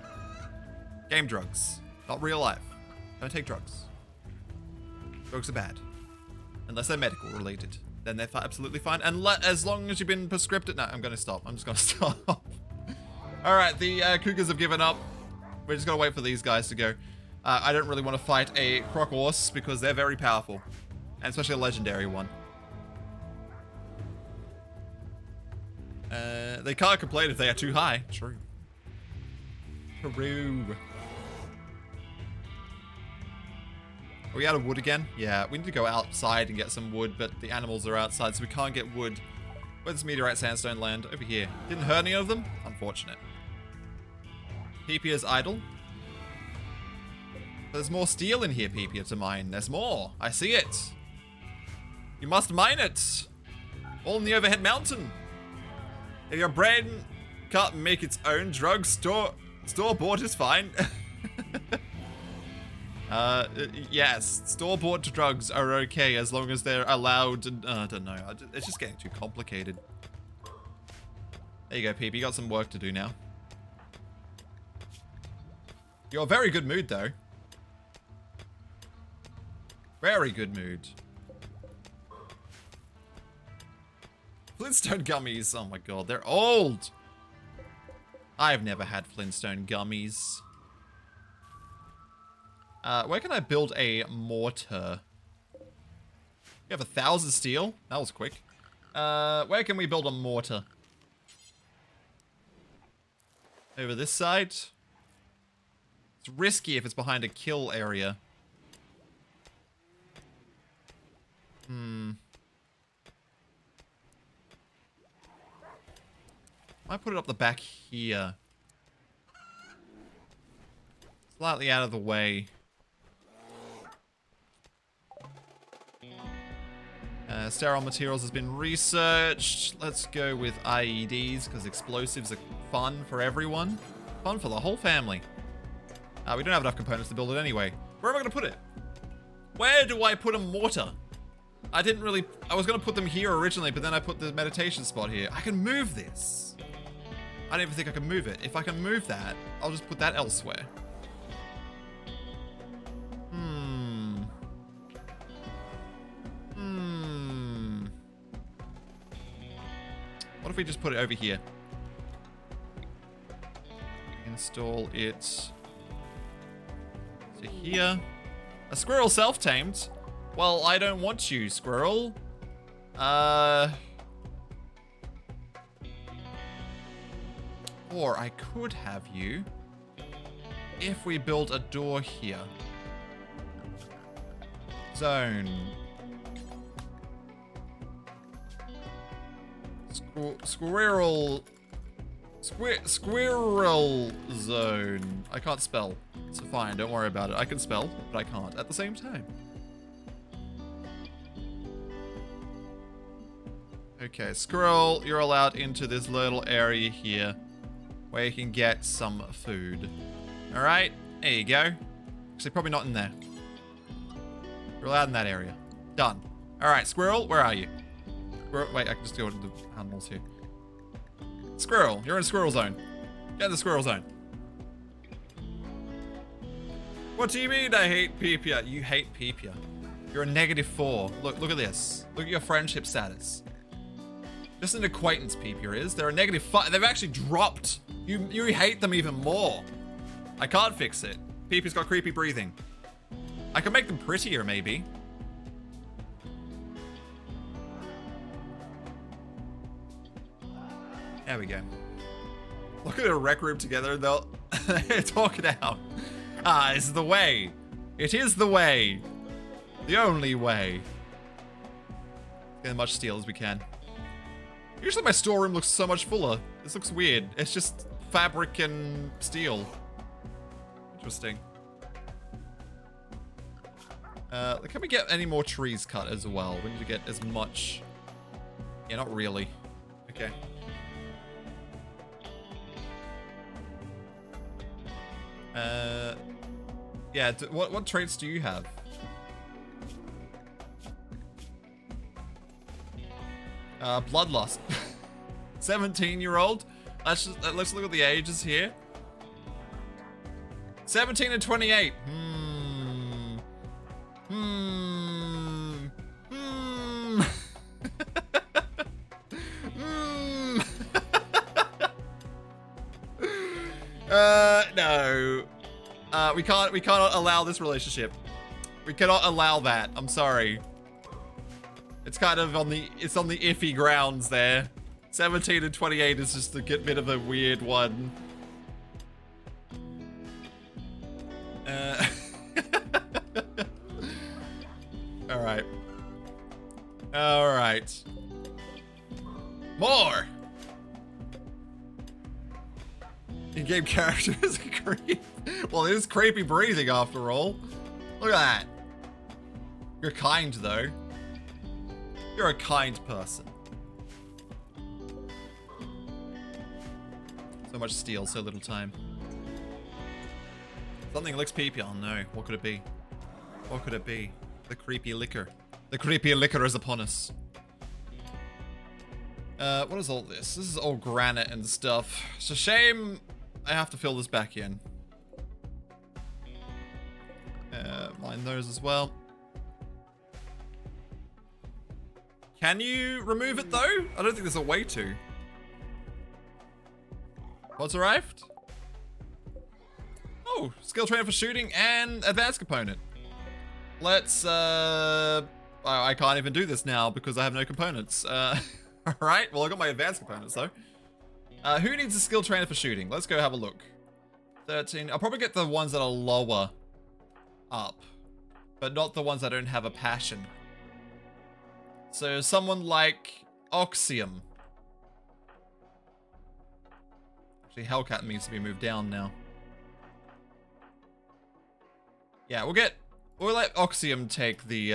A: Game drugs, not real life. Don't take drugs. Drugs are bad. Unless they're medical related. Then they're absolutely fine. And as long as you've been prescribed it. No, I'm going to stop. I'm just going to stop. All right, the Cougars have given up. We're just going to wait for these guys to go. I don't really want to fight a croc horse because they're very powerful. And especially a legendary one. They can't complain if they are too high. True. True. Are we out of wood again? Yeah, we need to go outside and get some wood, but the animals are outside, so we can't get wood. Where's this meteorite sandstone land? Over here. Didn't hurt any of them? Unfortunate. Peepia's idle. There's more steel in here, Peepia, to mine. There's more. I see it. You must mine it. All in the overhead mountain. If your brain can't make its own drugs, store-bought is fine. Yes, store-bought drugs are okay as long as they're allowed. I don't know. It's just getting too complicated. There you go, Peep. You got some work to do now. You're a very good mood, though. Very good mood. Flintstone gummies. Oh my god, they're old. I've never had Flintstone gummies. Where can I build a mortar? We have 1,000 steel. That was quick. Where can we build a mortar? Over this side? It's risky if it's behind a kill area. I put it up the back here. Slightly out of the way. Sterile materials has been researched. Let's go with IEDs because explosives are fun for everyone. Fun for the whole family. We don't have enough components to build it anyway. Where am I going to put it? Where do I put a mortar? I was going to put them here originally, but then I put the meditation spot here. I can move this. I don't even think I can move it. If I can move that, I'll just put that elsewhere. What if we just put it over here? Install it to here. A squirrel self-tamed? Well, I don't want you, squirrel. Or I could have you if we build a door here. Zone. Squirrel zone. I can't spell. It's fine, don't worry about it. I can spell, but I can't at the same time. Okay, squirrel, you're allowed into this little area here where you can get some food. Alright, there you go. Actually, probably not in there. You're allowed in that area. Done. Alright, squirrel, where are you? Wait, I can just go into the animals here. Squirrel, you're in squirrel zone. Get in the squirrel zone. What do you mean I hate Peepia? You hate Peepia. You're a -4. Look at this. Look at your friendship status. Just an acquaintance Peepia is. They're a -5. They've actually dropped. You hate them even more. I can't fix it. Peepia's got creepy breathing. I can make them prettier, maybe. There we go. look at a rec room together and they'll talk it out. Ah, this is the way. It is the way. The only way. Get as much steel as we can. Usually my storeroom looks so much fuller. This looks weird. It's just fabric and steel. Interesting. Can we get any more trees cut as well? We need to get as much. Yeah, not really. Okay. Yeah, what traits do you have? Bloodlust. 17-year-old. Let's look at the ages here. 17 and 28. No. We cannot allow this relationship. We cannot allow that. I'm sorry. It's kind of on the iffy grounds there. 17 and 28 is just a bit of a weird one. Alright. Alright. More! In-game character is a creep. Well, it is creepy breathing after all. Look at that. You're kind though. You're a kind person. So much steel, so little time. Something licks pee-pee. Oh no, what could it be? What could it be? The creepy liquor. The creepy liquor is upon us. What is all this? This is all granite and stuff. It's a shame I have to fill this back in. Mine those as well. Can you remove it though? I don't think there's a way to. What's arrived? Oh, skill trainer for shooting and advanced component. Let's, I can't even do this now because I have no components. Alright, well I got my advanced components though. Who needs a skill trainer for shooting? Let's go have a look. 13, I'll probably get the ones that are lower up, but not the ones that don't have a passion. So someone like Oxium. Actually, Hellcat needs to be moved down now. Yeah, we'll let Oxium take the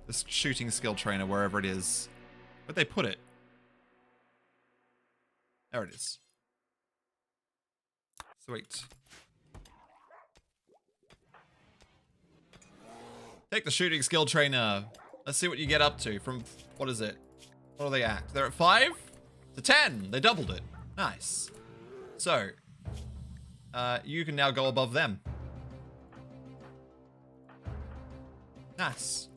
A: this shooting skill trainer wherever it is. Where'd they put it? There it is. Sweet. Take the shooting skill trainer. Let's see what you get up to from, what is it? What are they at? They're at 5 to 10. They doubled it. Nice. So, you can now go above them. Nice.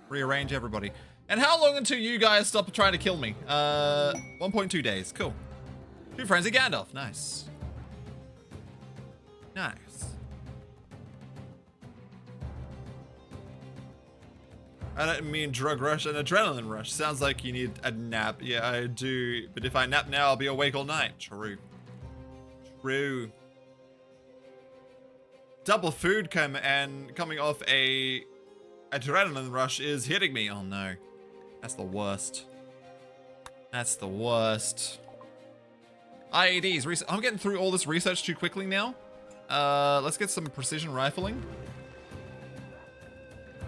A: Rearrange everybody. And how long until you guys stop trying to kill me? 1.2 days. Cool. 2 friends of Gandalf. Nice. Nice. I don't mean drug rush, an adrenaline rush. Sounds like you need a nap. Yeah, I do. But if I nap now, I'll be awake all night. True. True. Double food coming off a adrenaline rush is hitting me. Oh no. That's the worst. That's the worst. IEDs. I'm getting through all this research too quickly now. Let's get some precision rifling.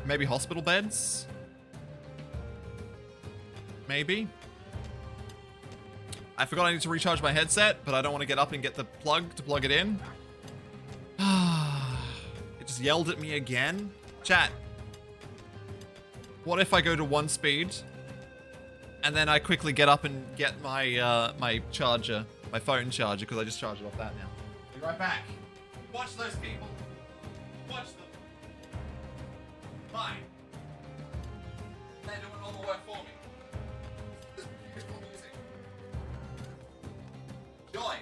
A: Maybe hospital beds? Maybe? I forgot I need to recharge my headset, but I don't want to get up and get the plug to plug it in. It just yelled at me again. Chat. What if I go to 1 speed, and then I quickly get up and get my my charger, my phone charger, because I just charged it off that now. Be right back. Watch those people. Watch them. Fine. They're doing all the work for me. This beautiful music. Joy.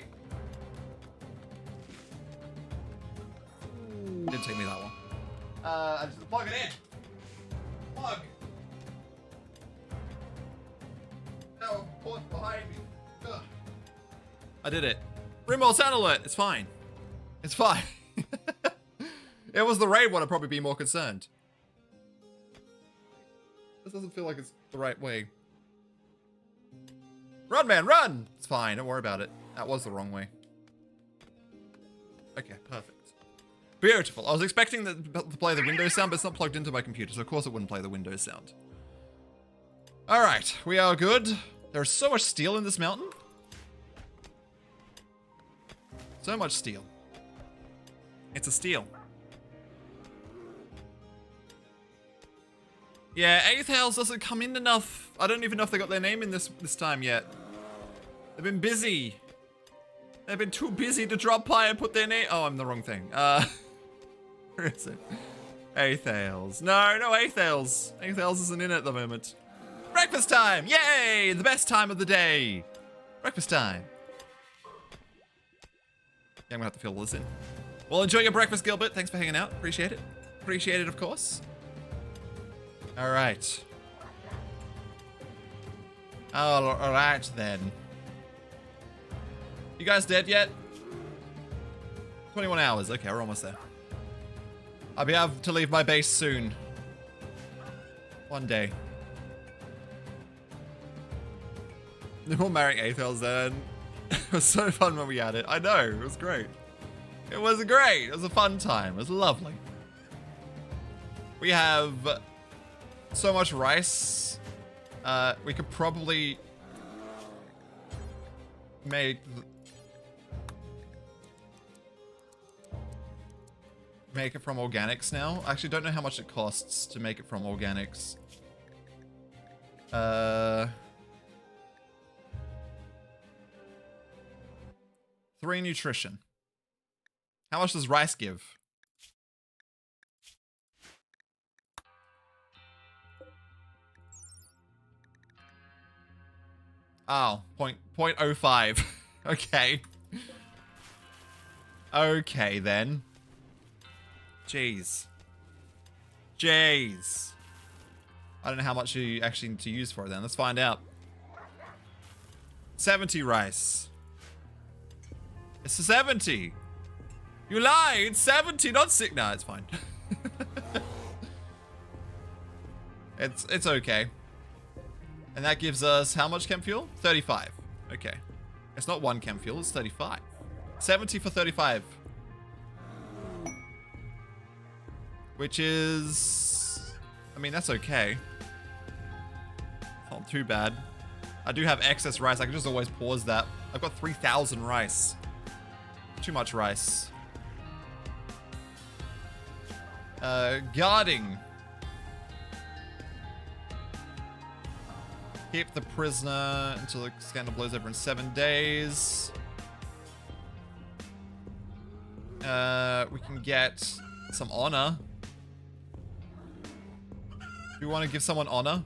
A: Didn't take me that one. I just plug it in. Plug. No, put behind me. I did it. RimWorld sound alert. It's fine. It's fine. It was the raid one, I'd probably be more concerned. This doesn't feel like it's the right way. Run, man, run! It's fine, don't worry about it. That was the wrong way. Okay, perfect. Beautiful. I was expecting to play the Windows sound, but it's not plugged into my computer, so of course it wouldn't play the Windows sound. Alright, we are good. There's so much steel in this mountain. So much steel. It's a steal. Yeah, Aethales doesn't come in enough. I don't even know if they got their name in this time yet. They've been busy. They've been too busy to drop by and put their name. Oh, I'm the wrong thing. Where is it? Aethales. No, Aethales. Aethales isn't in it at the moment. Breakfast time! Yay! The best time of the day. Breakfast time. Yeah, I'm gonna have to fill this in. Well, enjoy your breakfast, Gilbert. Thanks for hanging out. Appreciate it. Appreciate it, of course. All right. Oh, all right then. You guys dead yet? 21 hours. Okay, we're almost there. I'll be able to leave my base soon. One day. We'll marry Aethels then. It was so fun when we had it. I know, it was great. It was great. It was a fun time. It was lovely. We have so much rice. We could probably make it from organics now. I actually don't know how much it costs to make it from organics. 3 nutrition. How much does rice give? Oh, 0.05. Okay. Okay, then. Jeez. Jeez. I don't know how much you actually need to use for it then. Let's find out. 70 rice. It's 70. You lied. It's 70, not 6. No, it's fine. It's okay. And that gives us how much chem fuel? 35. Okay. It's not 1 chem fuel, it's 35. 70 for 35. Which is... I mean, that's okay. Not too bad. I do have excess rice. I can just always pause that. I've got 3,000 rice. Too much rice. Guarding. Keep the prisoner until the scandal blows over in 7 days. We can get some honor. Do we want to give someone honor?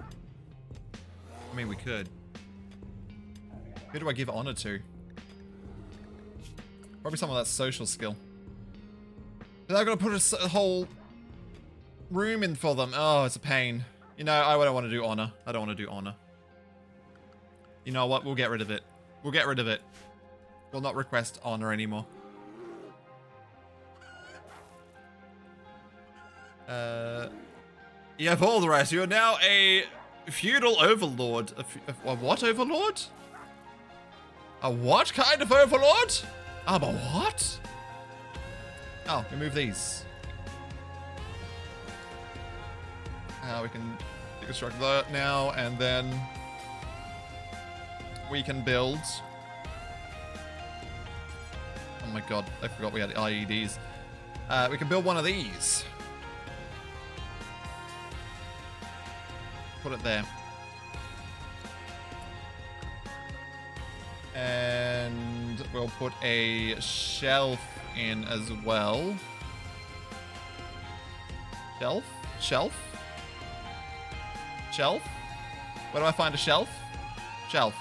A: I mean, we could. Who do I give honor to? Probably someone that's social skill. But I've got to put a whole room in for them. Oh, it's a pain. You know, I don't want to do honor. I don't want to do honor. You know what? We'll get rid of it. We'll get rid of it. We'll not request honor anymore. You have all the rights. You are now a feudal overlord. A what overlord? A what kind of overlord? A what? Oh, remove these. We can deconstruct that now, and then we can build. Oh my god, I forgot we had IEDs. We can build one of these. Put it there. And we'll put a shelf in as well. Shelf? Shelf? Shelf? Where do I find a shelf? Shelf.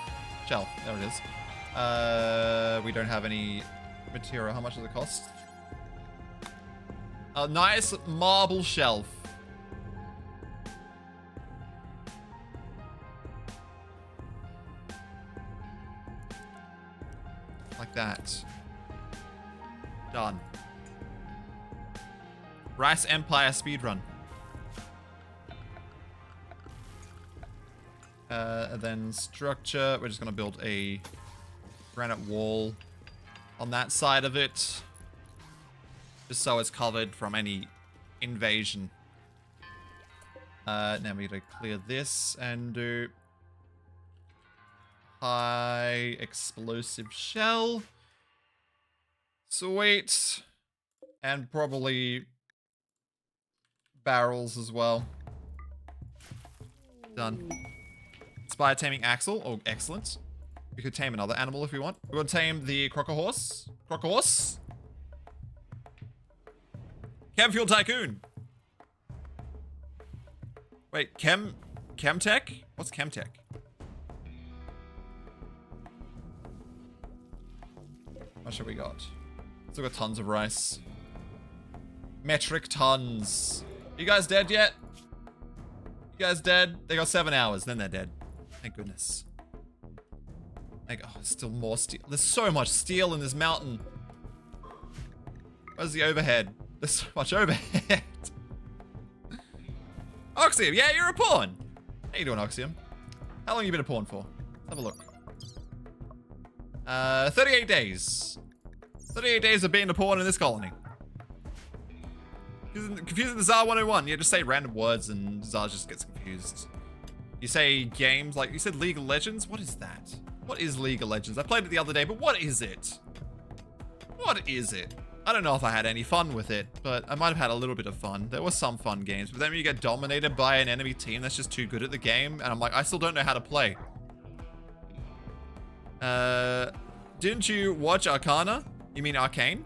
A: Shelf. There it is. We don't have any material. How much does it cost? A nice marble shelf. that. Done. Rice Empire speedrun. And then structure, we're just gonna build a granite wall on that side of it. Just so it's covered from any invasion. Now we gotta clear this and do high explosive shell. Sweet. And probably barrels as well. Done. Spire taming axle. Oh, excellent. We could tame another animal if we want. We're gonna tame the crocahorse. Crocahorse. Chemfuel Tycoon. Wait, Chemtech? What's Chemtech? What should we got? Still got tons of rice. Metric tons. You guys dead yet? You guys dead? They got 7 hours, then they're dead. Thank goodness. Like, oh, there's still more steel. There's so much steel in this mountain. Where's the overhead? There's so much overhead. Oxium, yeah, you're a pawn. How you doing, Oxium? How long you been a pawn for? Let's have a look. 38 days. 38 days of being a pawn in this colony. Confusing the Tsar 101. Yeah, just say random words and Tsar just gets confused. You say games, like you said League of Legends? What is that? What is League of Legends? I played it the other day, but what is it? What is it? I don't know if I had any fun with it, but I might have had a little bit of fun. There were some fun games, but then when you get dominated by an enemy team that's just too good at the game, and I'm like, I still don't know how to play. Didn't you watch Arcana? You mean Arcane?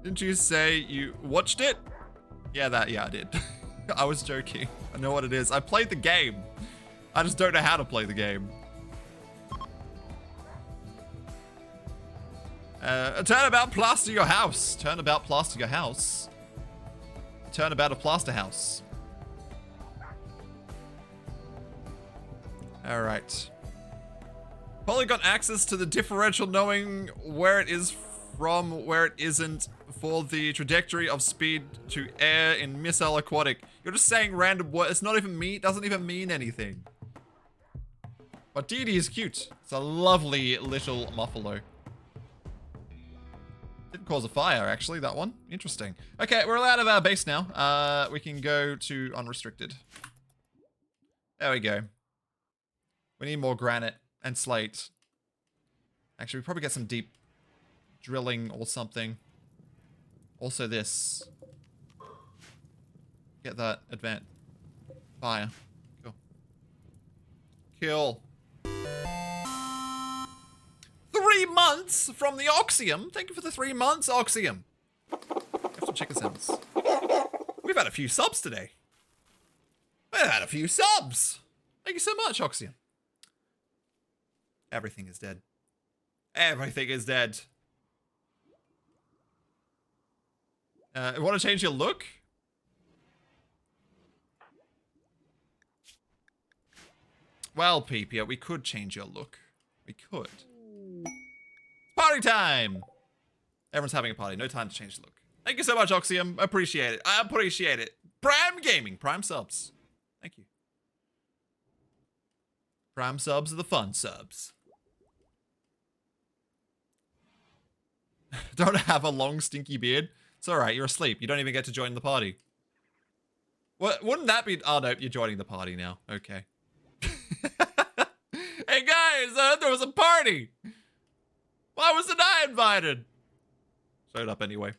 A: Didn't you say you watched it? Yeah, I did. I was joking. I know what it is. I played the game. I just don't know how to play the game. Turnabout plaster your house. Turnabout plaster your house. Turnabout a plaster house. Alright. Probably got access to the differential knowing where it is from where it isn't for the trajectory of speed to air in missile aquatic. You're just saying random words. It's not even me. It doesn't even mean anything. But Dee Dee is cute. It's a lovely little Muffalo. Didn't cause a fire, actually, that one. Interesting. Okay, we're out of our base now. We can go to unrestricted. There we go. We need more granite and slate. Actually, we probably get some deep drilling or something. Also this. Get that advance. Fire. Cool. Kill. 3 months from the Oxium. Thank you for the 3 months, Oxium. Have some chicken sounds. We've had a few subs today. We've had a few subs. Thank you so much, Oxium. Everything is dead. Everything is dead. Want to change your look? Well, Peepia, we could change your look. We could. Party time! Everyone's having a party. No time to change the look. Thank you so much, Oxium. Appreciate it. I appreciate it. Prime Gaming. Prime subs. Thank you. Prime subs are the fun subs. Don't have a long, stinky beard. It's alright. You're asleep. You don't even get to join the party. What? Wouldn't that be... Oh, no. You're joining the party now. Okay. Hey, guys. There was a party. Why wasn't I invited? Showed up anyway.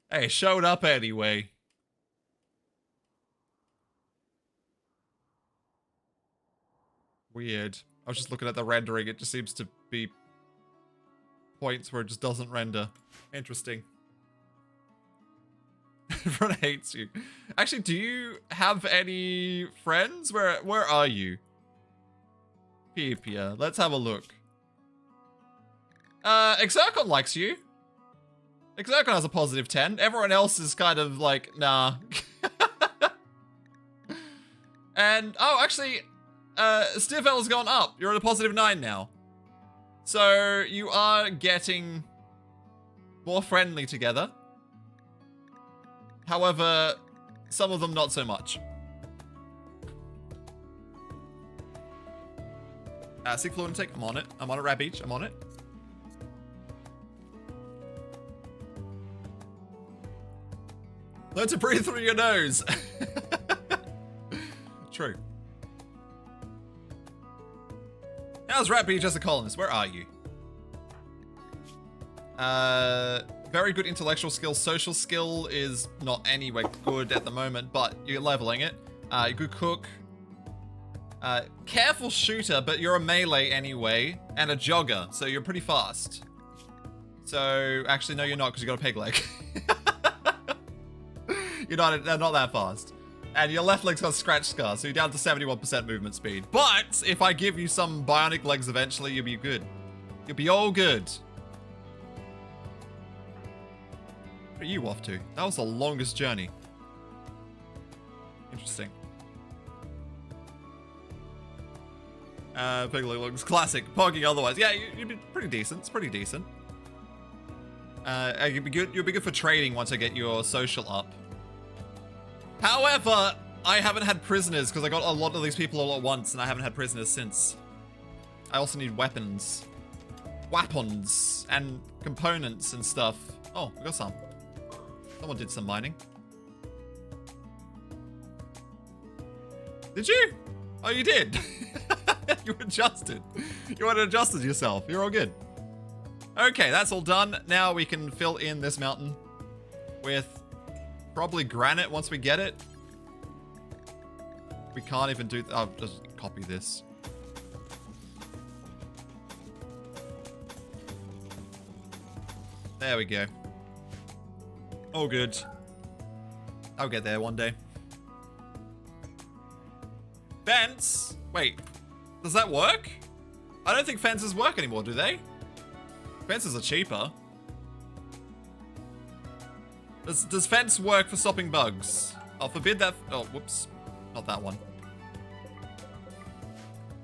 A: Hey, showed up anyway. Weird. I was just looking at the rendering. It just seems to be points where it just doesn't render. Interesting. Everyone hates you. Actually, do you have any friends? Where are you? Peepia. Let's have a look. Exercon likes you. Exercon has a positive 10. Everyone else is kind of like, nah. And, oh, actually, Stiff L's gone up. You're at a +9 now. So you are getting more friendly together. However, some of them not so much. Seek fluid intake. I'm on it. I'm on it. Rat Beach. I'm on it. Learn to breathe through your nose. True. How's Rat Beach as a colonist? Where are you? Very good intellectual skill. Social skill is not anywhere good at the moment, but you're leveling it. You're good cook. Careful shooter, but you're a melee anyway, and a jogger, so you're pretty fast. So, actually, no, you're not, because you got a peg leg. You're not that fast. And your left leg's got a scratch scar, so you're down to 71% movement speed. But, if I give you some bionic legs eventually, you'll be good. You'll be all good. Where are you off to? That was the longest journey. Interesting. Pig leg looks classic. Pogging otherwise. Yeah, you'd be pretty decent. It's pretty decent. You'll be good for trading once I get your social up. However, I haven't had prisoners because I got a lot of these people all at once and I haven't had prisoners since. I also need weapons. Weapons and components and stuff. Oh, we got some. Someone did some mining. Did you? Oh, you did. You adjusted. You had adjusted yourself. You're all good. Okay, that's all done. Now we can fill in this mountain with probably granite once we get it. We can't even do... I'll just copy this. There we go. All good. I'll get there one day. Fence? Wait. Does that work? I don't think fences work anymore, do they? Fences are cheaper. Does fence work for stopping bugs? I'll forbid that. Oh, whoops. Not that one.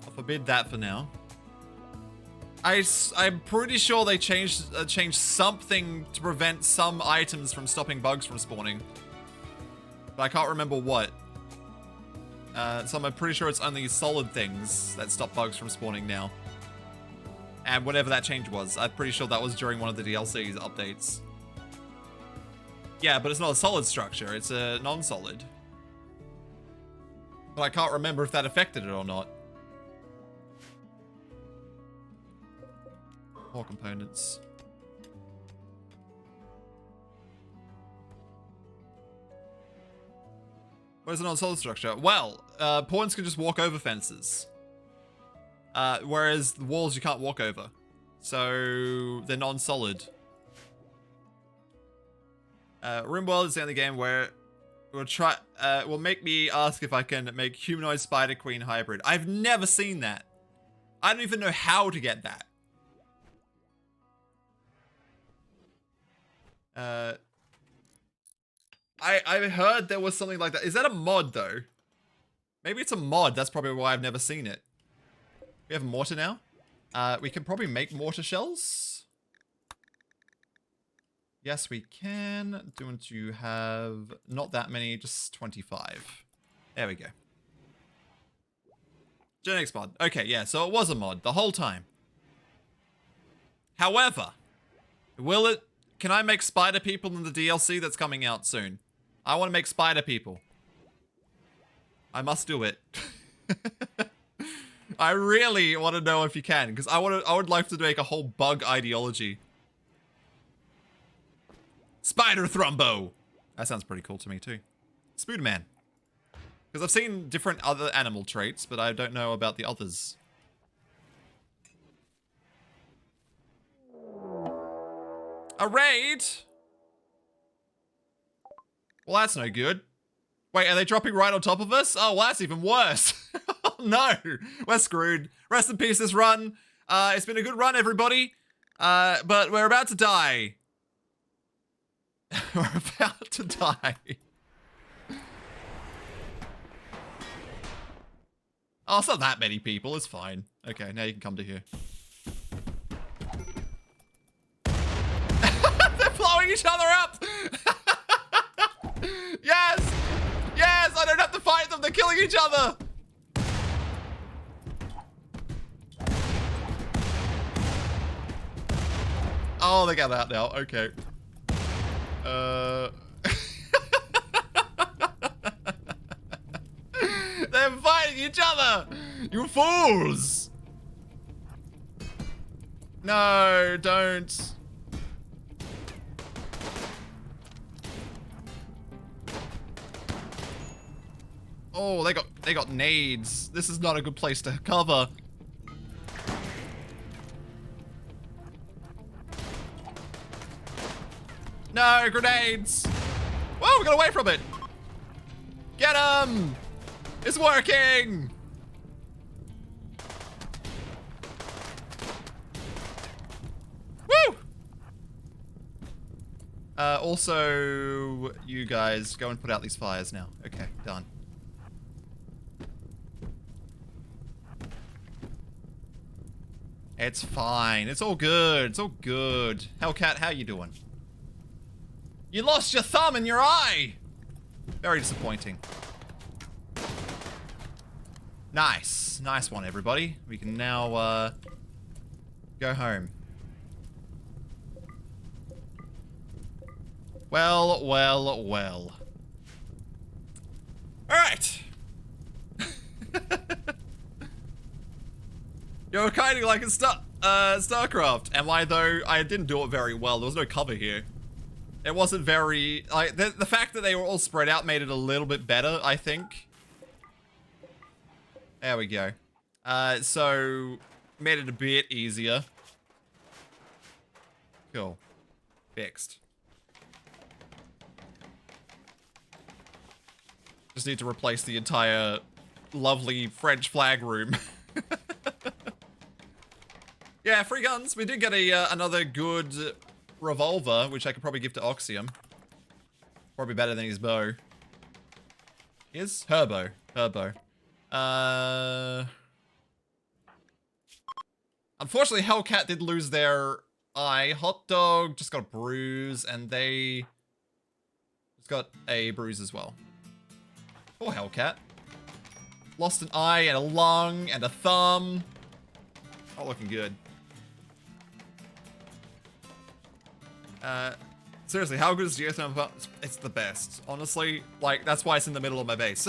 A: I'll forbid that for now. I'm pretty sure they changed something to prevent some items from stopping bugs from spawning. But I can't remember what. So I'm pretty sure it's only solid things that stop bugs from spawning now. And whatever that change was, I'm pretty sure that was during one of the DLC's updates. Yeah, but it's not a solid structure, it's a non-solid. But I can't remember if that affected it or not. More components. What is a non-solid structure? Well, pawns can just walk over fences. Whereas the walls you can't walk over. So they're non-solid. RimWorld is the only game where will make me ask if I can make humanoid spider queen hybrid. I've never seen that. I don't even know how to get that. I heard there was something like that. Is that a mod though? Maybe it's a mod. That's probably why I've never seen it. We have mortar now. We can probably make mortar shells. Yes, we can. Don't you have not that many, just 25. There we go. Genetics mod. Okay, yeah, so it was a mod the whole time. However, can I make spider people in the DLC that's coming out soon? I want to make spider people. I must do it. I really want to know if you can, because I would like to make a whole bug ideology. Spider Thrumbo! That sounds pretty cool to me too. Spooderman. Because I've seen different other animal traits, but I don't know about the others. A raid? Well, that's no good. Wait, are they dropping right on top of us? Oh, well, that's even worse. Oh, no. We're screwed. Rest in peace, this run. It's been a good run, everybody. But we're about to die. We're about to die. Oh, it's not that many people. It's fine. Okay, now you can come to here. They're blowing each other up! Yes! Yes! I don't have to fight them. They're killing each other! Oh, they got out now. Okay. They're fighting each other! You fools! No, don't. Oh, they got nades. This is not a good place to cover. No, grenades! Whoa, we got away from it! Get him! It's working! Woo! Also, you guys go and put out these fires now. Okay, done. It's fine. It's all good. It's all good. Hellcat, how you doing? You lost your thumb and your eye! Very disappointing. Nice. Nice one, everybody. We can now, go home. Well, well, well. Alright! You're kind of like in StarCraft. Am I, though? I didn't do it very well. There was no cover here. It wasn't very... like, the fact that they were all spread out made it a little bit better, I think. There we go. So, made it a bit easier. Cool. Fixed. Just need to replace the entire lovely French flag room. Yeah, free guns. We did get another good revolver, which I could probably give to Oxium. Probably better than his bow. His? Her bow. Her bow. Unfortunately, Hellcat did lose their eye. Hot Dog just got a bruise, and they just got a bruise as well. Poor Hellcat. Lost an eye and a lung and a thumb. Not looking good. Seriously, how good is geothermal? It's the best. Honestly, like, that's why it's in the middle of my base.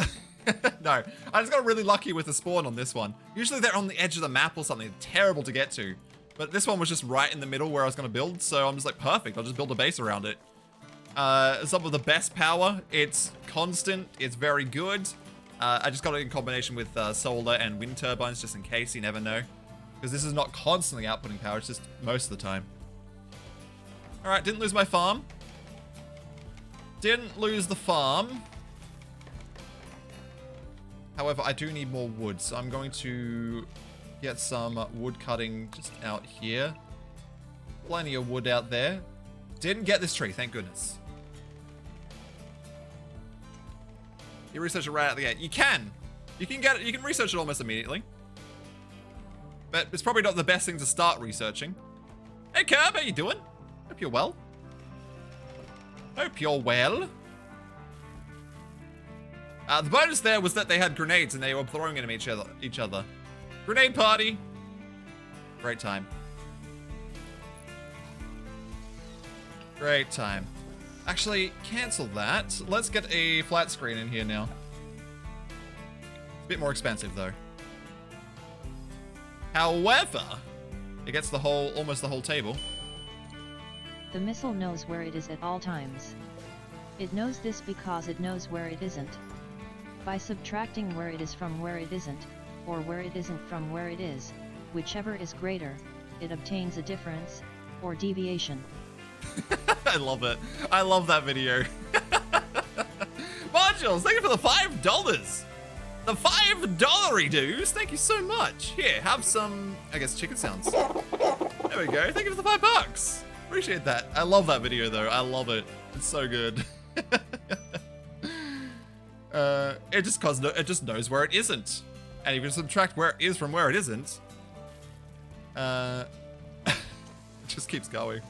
A: No, I just got really lucky with the spawn on this one. Usually they're on the edge of the map or something. Terrible to get to. But this one was just right in the middle where I was going to build, so I'm just like, perfect. I'll just build a base around it. Some of the best power. It's constant. It's very good. I just got it in combination with solar and wind turbines, just in case. You never know. Because this is not constantly outputting power. It's just most of the time. Alright, didn't lose my farm. Didn't lose the farm. However, I do need more wood, so I'm going to get some wood cutting just out here. Plenty of wood out there. Didn't get this tree, thank goodness. You research it right out the gate. You can. You can get it. You can research it almost immediately. But it's probably not the best thing to start researching. Hey, Curb, how you doing? Hope you're well. Hope you're well. The bonus there was that they had grenades and they were throwing them at each other. Grenade party. Great time. Great time. Actually, cancel that. Let's get a flat screen in here now. It's a bit more expensive though. However, it gets the whole, almost the whole table.
B: The missile knows where it is at all times. It knows this because it knows where it isn't. By subtracting where it is from where it isn't, or where it isn't from where it is, whichever is greater, it obtains a difference, or deviation.
A: I love it. I love that video. Modules, thank you for the $5. The $5 dues. Thank you so much. Here, have some, I guess, chicken sounds. There we go. Thank you for the $5. Appreciate that. I love that video though. I love it. It's so good. It just knows where it isn't. And if you subtract where it is from where it isn't, it just keeps going.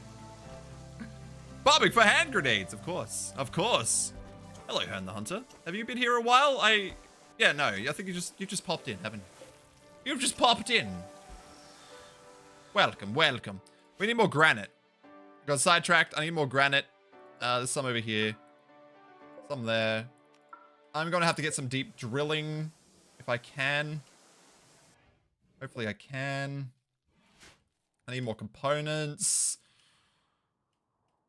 A: Bombing for hand grenades, of course. Of course. Hello, Hern the Hunter. Have you been here a while? Yeah, no. I think you just popped in, haven't you? You've just popped in. Welcome, welcome. We need more granite. Got sidetracked. I need more granite. There's some over here. Some there. I'm gonna have to get some deep drilling if I can. Hopefully I can. I need more components.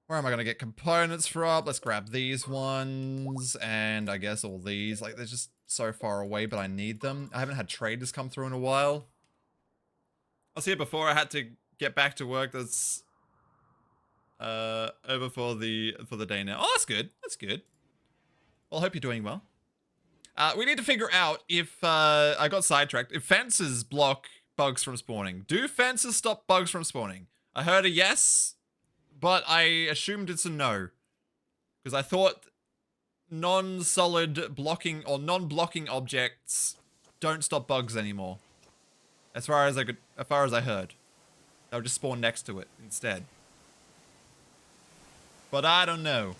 A: Where am I gonna get components from? Let's grab these ones, and I guess all these. Like, they're just so far away, but I need them. I haven't had traders come through in a while. I was here before. I had to get back to work. That's over for the day now. Oh, that's good. That's good. Well, I hope you're doing well. We need to figure out if I got sidetracked. If fences block bugs from spawning, do fences stop bugs from spawning? I heard a yes, but I assumed it's a no, because I thought non-solid blocking or non-blocking objects don't stop bugs anymore. As far as I heard, they'll just spawn next to it instead. But I don't know.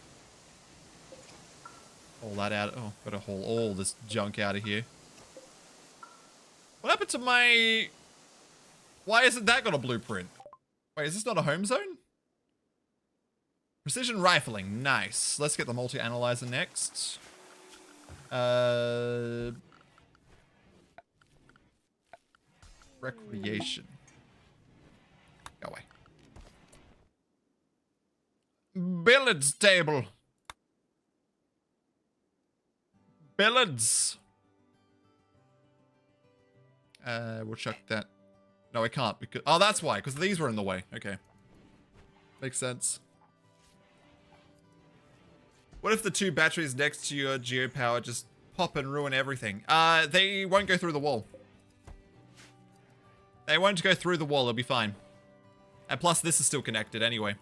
A: Haul that out. Oh, gotta haul all this junk out of here. What happened to my... Why isn't that got a blueprint? Wait, is this not a home zone? Precision rifling. Nice. Let's get the multi-analyzer next. Recreation. Go away. Billiards table. Billiards. We'll chuck that. No, I can't because... Oh, that's why. Because these were in the way. Okay. Makes sense. What if the two batteries next to your geopower just pop and ruin everything? They won't go through the wall. They won't go through the wall. They'll be fine. And plus, this is still connected anyway.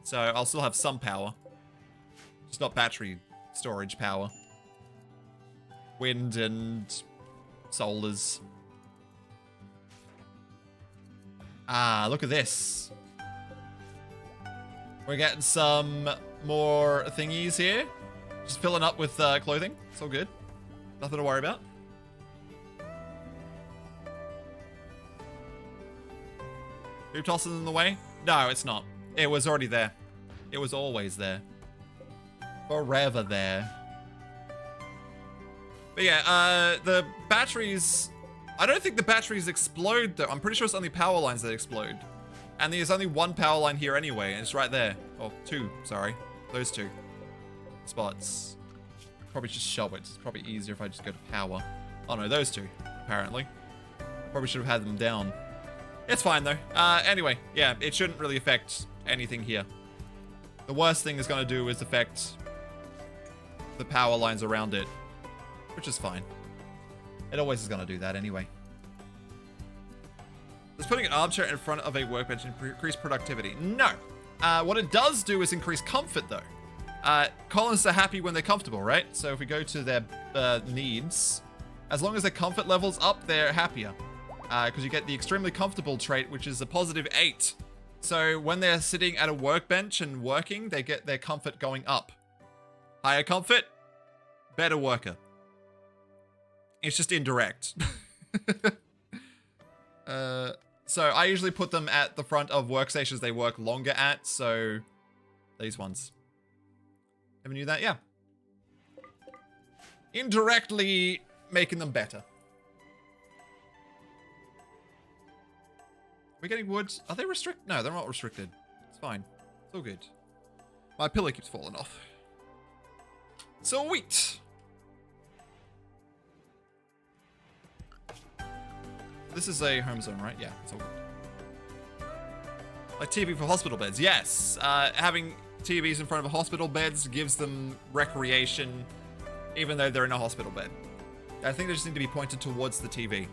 A: So I'll still have some power. Just not battery storage power. Wind and solars. Ah, look at this. We're getting some more thingies here. Just filling up with clothing. It's all good. Nothing to worry about. Who tosses in the way? No, it's not. It was already there. It was always there. Forever there. But yeah, the batteries... I don't think the batteries explode, though. I'm pretty sure it's only power lines that explode. And there's only one power line here anyway, and it's right there. Oh, two, sorry. Those two spots. Probably just show it. It's probably easier if I just go to power. Oh no, those two, apparently. Probably should have had them down. It's fine, though. Anyway, yeah, it shouldn't really affect anything here. The worst thing it's going to do is affect the power lines around it, which is fine. It always is going to do that anyway. Does putting an armchair in front of a workbench increase productivity? No. What it does do is increase comfort, though. Colonists are happy when they're comfortable, right? So if we go to their needs, as long as their comfort level's up, they're happier. Because you get the extremely comfortable trait, which is a +8. So when they're sitting at a workbench and working, they get their comfort going up. Higher comfort, better worker. It's just indirect. So I usually put them at the front of workstations they work longer at, so these ones. Ever knew that? Yeah. Indirectly making them better. Are we getting wood? Are they restricted? No, they're not restricted. It's fine. It's all good. My pillow keeps falling off. Sweet! This is a home zone, right? Yeah, it's all good. Like TV for hospital beds. Yes. Having TVs in front of hospital beds gives them recreation, even though they're in a hospital bed. I think they just need to be pointed towards the TV.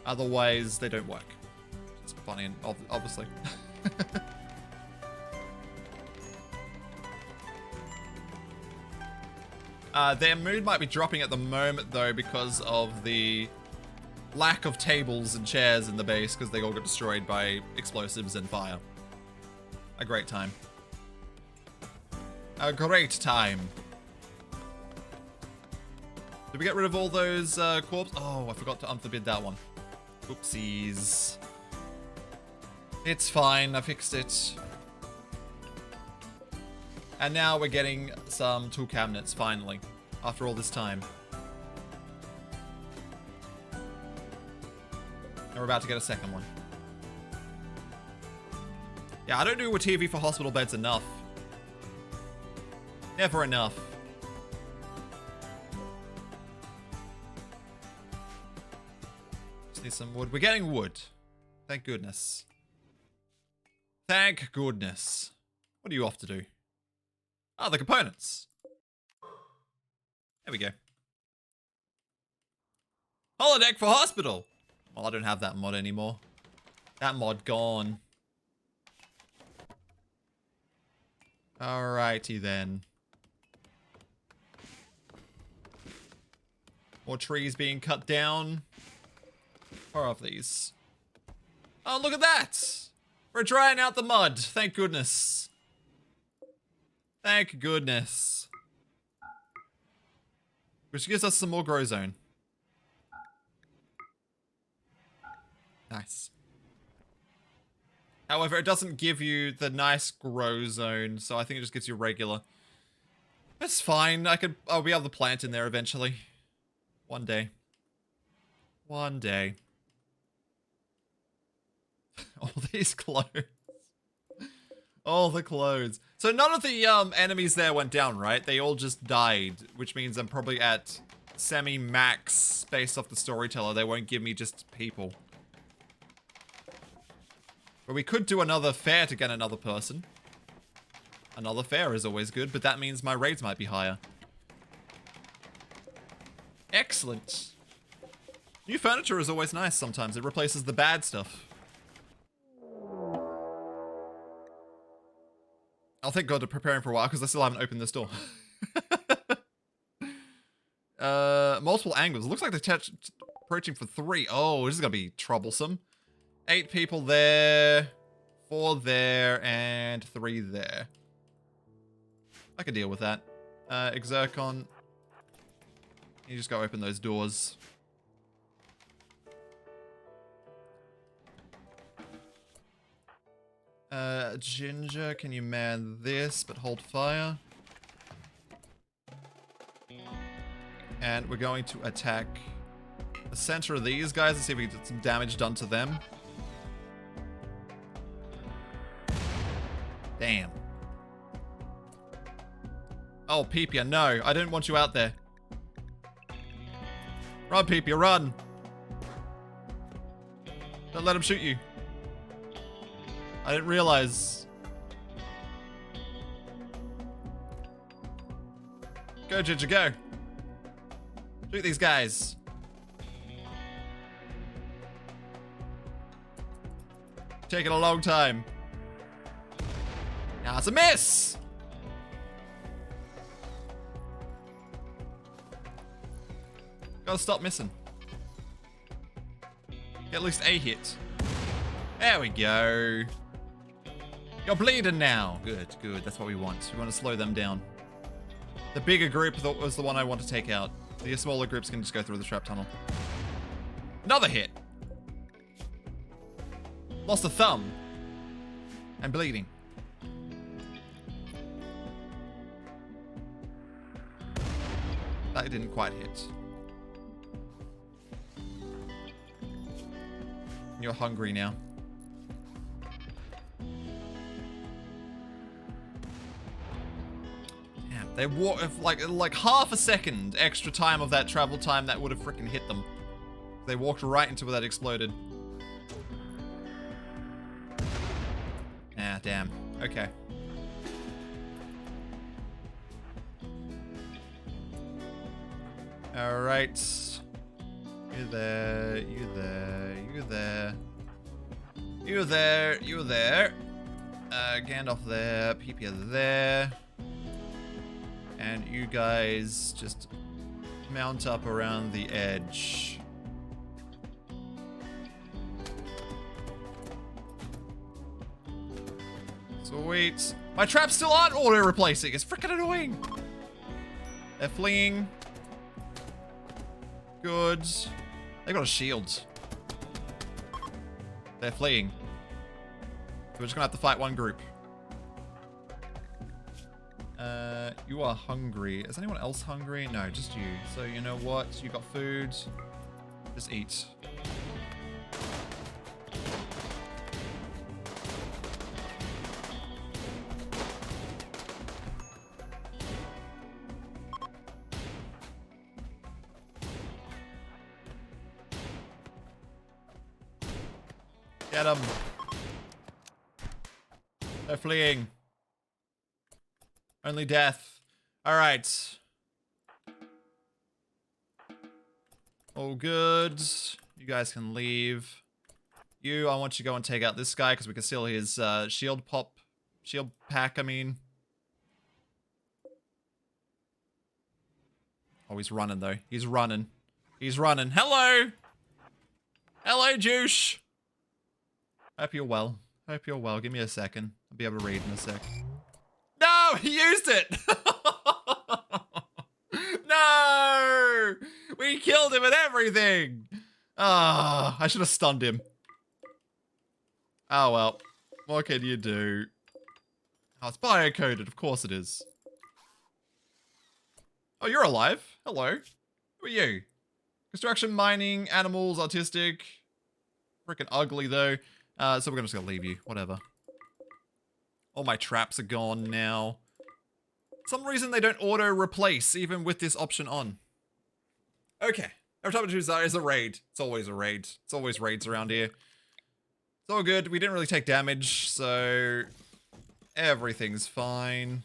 A: Otherwise, they don't work. It's funny, and obviously. Their mood might be dropping at the moment, though, because of the lack of tables and chairs in the base, because they all got destroyed by explosives and fire. A great time. A great time. Did we get rid of all those corpses? Oh, I forgot to unforbid that one. Oopsies. It's fine, I fixed it. And now we're getting some tool cabinets, finally. After all this time. And we're about to get a second one. Yeah, I don't do a TV for hospital beds enough. Never enough. Just need some wood. We're getting wood. Thank goodness. Thank goodness. What are you off to do? Oh, the components. There we go. Holodeck for hospital. Well, I don't have that mod anymore. That mod gone. Alrighty then. More trees being cut down. Where are these? Oh, look at that! We're drying out the mud. Thank goodness. Thank goodness. Which gives us some more grow zone. Nice. However, it doesn't give you the nice grow zone, so I think it just gives you regular. That's fine. I'll be able to plant in there eventually. One day. One day. All these clothes. All the clothes. So none of the enemies there went down, right? They all just died, which means I'm probably at semi-max based off the Storyteller. They won't give me just people. But we could do another fair to get another person. Another fair is always good, but that means my raids might be higher. Excellent. New furniture is always nice sometimes. It replaces the bad stuff. I'll thank God to preparing for a while because I still haven't opened this door. Multiple angles. It looks like they're approaching for 3. Oh, this is going to be troublesome. 8 people there, 4 there, and 3 there. I can deal with that. Exercon. You just go open those doors. Ginger, can you man this, but hold fire? And we're going to attack the center of these guys and see if we can get some damage done to them. Damn. Oh, Peepia, no. I didn't want you out there. Run, Peepia, run. Don't let him shoot you. I didn't realize. Go, Ginger, go. Shoot these guys. Taking a long time. Now it's a miss! Gotta stop missing. Get at least a hit. There we go. You're bleeding now. Good, good. That's what we want. We want to slow them down. The bigger group was the one I want to take out. The smaller groups can just go through the trap tunnel. Another hit. Lost a thumb. And bleeding. That didn't quite hit. You're hungry now. Damn, they walk like half a second extra time of that travel time that would have freaking hit them. They walked right into where that exploded. Ah, damn. Okay. Alright. You there, you there, you there. You there, you there. Gandalf there, Peepia there. And you guys just mount up around the edge. Sweet. My traps still aren't auto-replacing. It's freaking annoying. They're fleeing. Good. They got a shield. They're fleeing. So we're just gonna have to fight one group. You are hungry. Is anyone else hungry? No, just you. So you know what? You got food. Just eat. Get them. They're fleeing. Only death. All right. All good. You guys can leave. You, I want you to go and take out this guy because we can steal his shield pack, I mean. Oh, he's running though. He's running. He's running. Hello! Hello, Juice! Hope you're well. Hope you're well. Give me a second. I'll be able to read in a sec. No! He used it! No! We killed him and everything! Ah, I should have stunned him. Oh well. What can you do? Oh, it's bio-coded. Of course it is. Oh, you're alive. Hello. Who are you? Construction, mining, animals, autistic. Freaking ugly though. So we're just gonna leave you. Whatever. All my traps are gone now. For some reason they don't auto-replace even with this option on. Okay. Every time I choose that is a raid. It's always a raid. It's always raids around here. It's all good. We didn't really take damage, so everything's fine.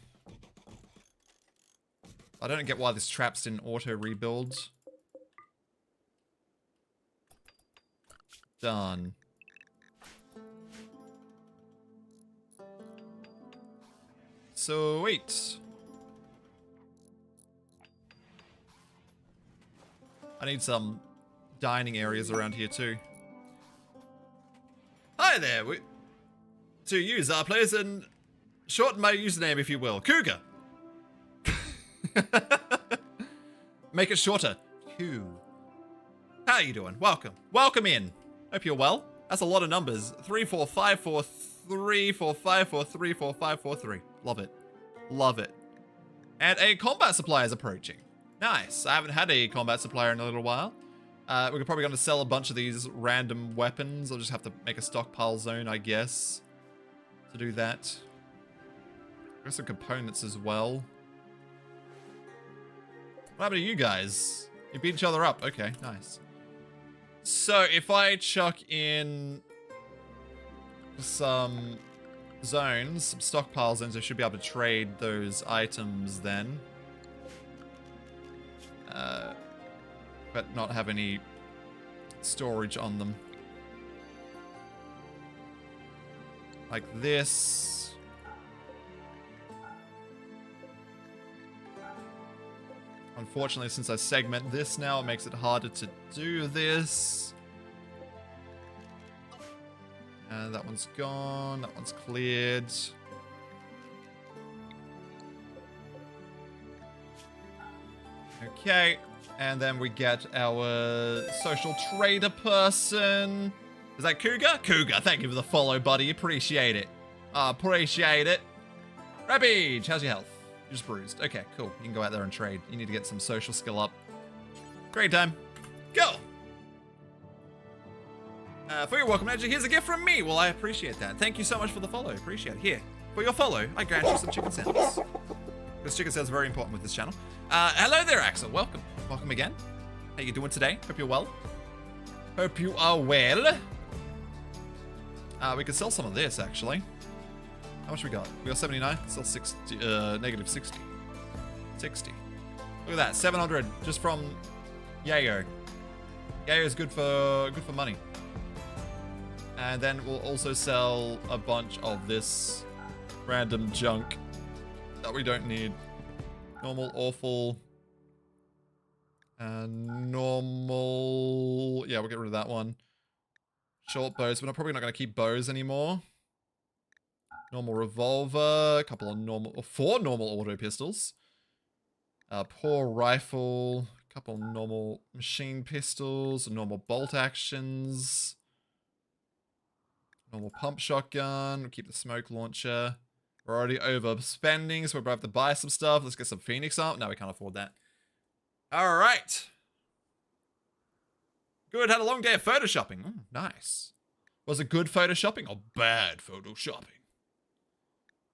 A: I don't get why this traps didn't auto-rebuild. Done. Sweet. I need some dining areas around here too. Hi there. To use our place and shorten my username if you will. Cougar. Make it shorter. Q. How you doing? Welcome. Welcome in. Hope you're well. That's a lot of numbers. 3454345434543. Love it. Love it. And a combat supply is approaching. Nice. I haven't had a combat supplier in a little while. We're probably going to sell a bunch of these random weapons. I'll just have to make a stockpile zone, I guess, to do that. Got some components as well. What happened to you guys? You beat each other up. Okay, nice. So if I chuck in some zones, some stockpile zones, I should be able to trade those items then. But not have any storage on them. Like this. Unfortunately, since I segment this now, it makes it harder to do this. And that one's gone. That one's cleared. Okay. And then we get our social trader person. Is that Cougar? Cougar, thank you for the follow, buddy. Appreciate it. Appreciate it. Rabbage, how's your health? You're just bruised. Okay, cool. You can go out there and trade. You need to get some social skill up. Great time. Go! For your welcome manager, here's a gift from me. Well, I appreciate that. Thank you so much for the follow. Appreciate it. Here, for your follow, I grant you some chicken sandals. Because chicken sandals are very important with this channel. Hello there, Axel. Welcome. Welcome again. How you doing today? Hope you're well. Hope you are well. We could sell some of this, actually. How much we got? We got 79. Sell 60, negative 60. 60. Look at that, 700 just from Yayo. Yayo is good for money. And then we'll also sell a bunch of this random junk that we don't need. Normal, awful. Normal. Yeah, we'll get rid of that one. Short bows. We're probably not going to keep bows anymore. Normal revolver. A couple of normal, or 4 normal auto pistols. Poor rifle. A couple of normal machine pistols. Normal bolt actions. Normal pump shotgun. We'll keep the smoke launcher. We're already overspending, so we're about to buy some stuff. Let's get some Phoenix up. No, we can't afford that. All right. Good. Had a long day of photoshopping. Oh, nice. Was it good photoshopping or bad photoshopping?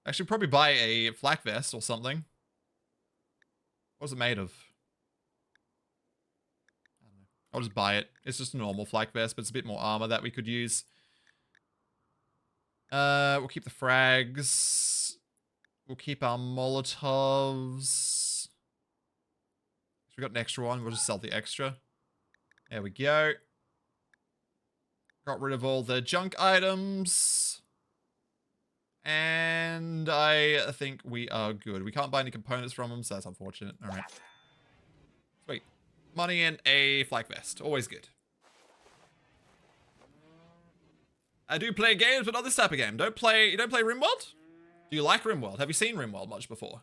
A: Actually, probably buy a flak vest or something. What was it made of? I don't know. I'll just buy it. It's just a normal flak vest, but it's a bit more armor that we could use. We'll keep the frags. We'll keep our Molotovs. We got an extra one. We'll just sell the extra. There we go. Got rid of all the junk items. And I think we are good. We can't buy any components from them, so that's unfortunate. All right. Sweet. Money and a flak vest. Always good. I do play games, but not this type of game. You don't play RimWorld? Do you like RimWorld? Have you seen RimWorld much before?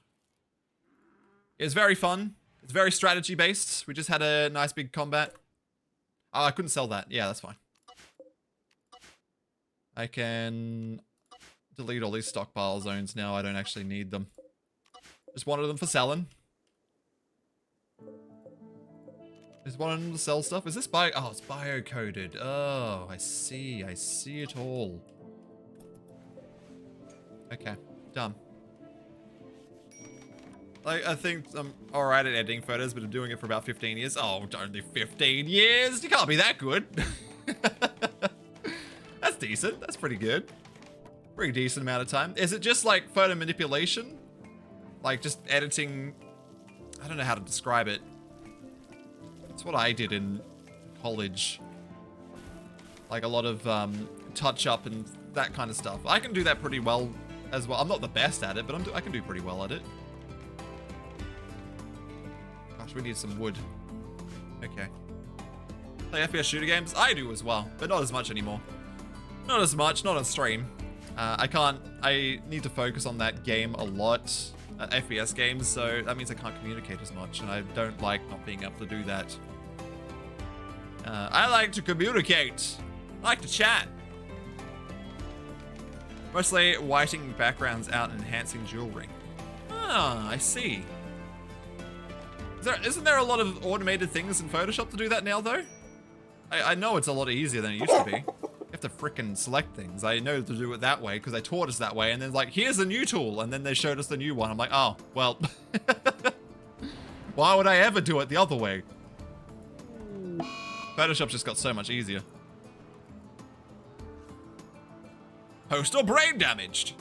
A: It's very fun. It's very strategy based. We just had a nice big combat. Oh, I couldn't sell that. Yeah, that's fine. I can delete all these stockpile zones now. I don't actually need them. Just wanted them for selling. Just wanted them to sell stuff. Is this bio? Oh, it's bio-coded. Oh, I see. I see it all. Okay, done. Like, I think I'm alright at editing photos, but I'm doing it for about 15 years. Oh, only 15 years? You can't be that good. That's decent. That's pretty good. Pretty decent amount of time. Is it just like photo manipulation? Like just editing? I don't know how to describe it. It's what I did in college. Like a lot of touch up and that kind of stuff. I can do that pretty well as well. I'm not the best at it, but I can do pretty well at it. Gosh, we need some wood. Okay. Play FPS shooter games? I do as well, but not as much anymore. Not as much, not on stream. I need to focus on that game a lot. FPS games, so that means I can't communicate as much, and I don't like not being able to do that. I like to communicate. I like to chat. Mostly whiting backgrounds out and enhancing jewelry. Ah, I see. Isn't there a lot of automated things in Photoshop to do that now, though? I know it's a lot easier than it used to be. You have to frickin' select things. I know to do it that way because they taught us that way, and then like, here's a new tool, and then they showed us the new one. I'm like, oh, well, why would I ever do it the other way? Photoshop just got so much easier. Postal brain damaged.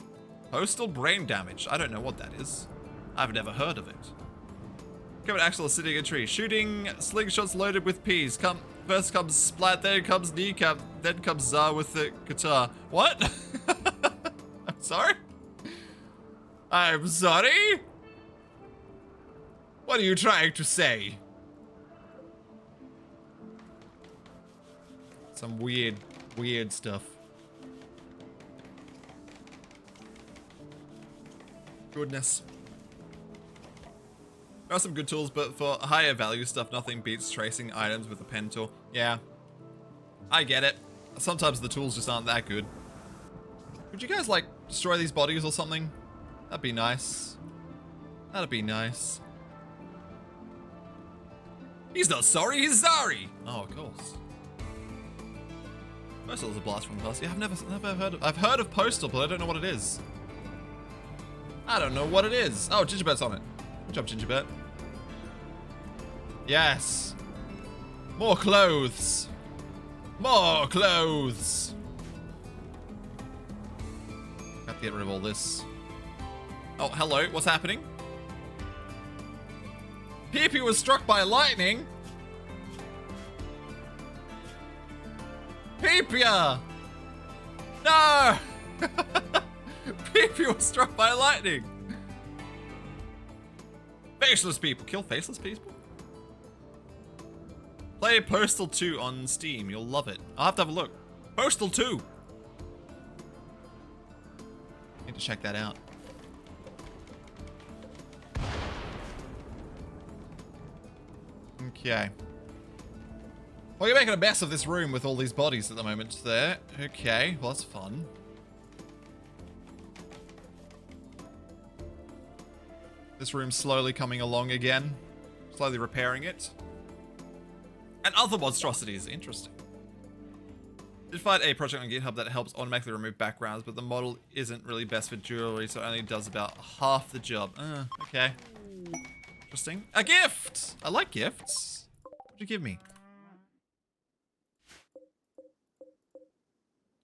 A: Postal brain damaged. I don't know what that is. I've never heard of it. Come at Axel sitting in a tree, shooting slingshots loaded with peas. First comes Splat, then comes Kneecap, then comes Zar with the guitar. What? I'm sorry? I'm sorry? What are you trying to say? Some weird stuff. Goodness. There are some good tools, but for higher value stuff, nothing beats tracing items with a pen tool. Yeah, I get it. Sometimes the tools just aren't that good. Would you guys, like, destroy these bodies or something? That'd be nice. That'd be nice. He's not sorry, he's sorry! Oh, of course. Postal is a blast from the past. Yeah, I've never heard of... I've heard of Postal, but I don't know what it is. I don't know what it is. Oh, Gingerbert's on it. Good job, Gingerbert. Yes. More clothes. More clothes. Have to get rid of all this. Oh, hello. What's happening? Pee-pee was struck by lightning. Pee-pee! No! Pee-pee was struck by lightning. Faceless people. Kill faceless people? Play Postal 2 on Steam. You'll love it. I'll have to have a look. Postal 2. Need to check that out. Okay. Well, you're making a mess of this room with all these bodies at the moment there. Okay, well, that's fun. This room's slowly coming along again. Slowly repairing it. And other monstrosities. Interesting. Did find a project on GitHub that helps automatically remove backgrounds, but the model isn't really best for jewelry, so it only does about half the job. Okay. Interesting. A gift! I like gifts. What'd you give me?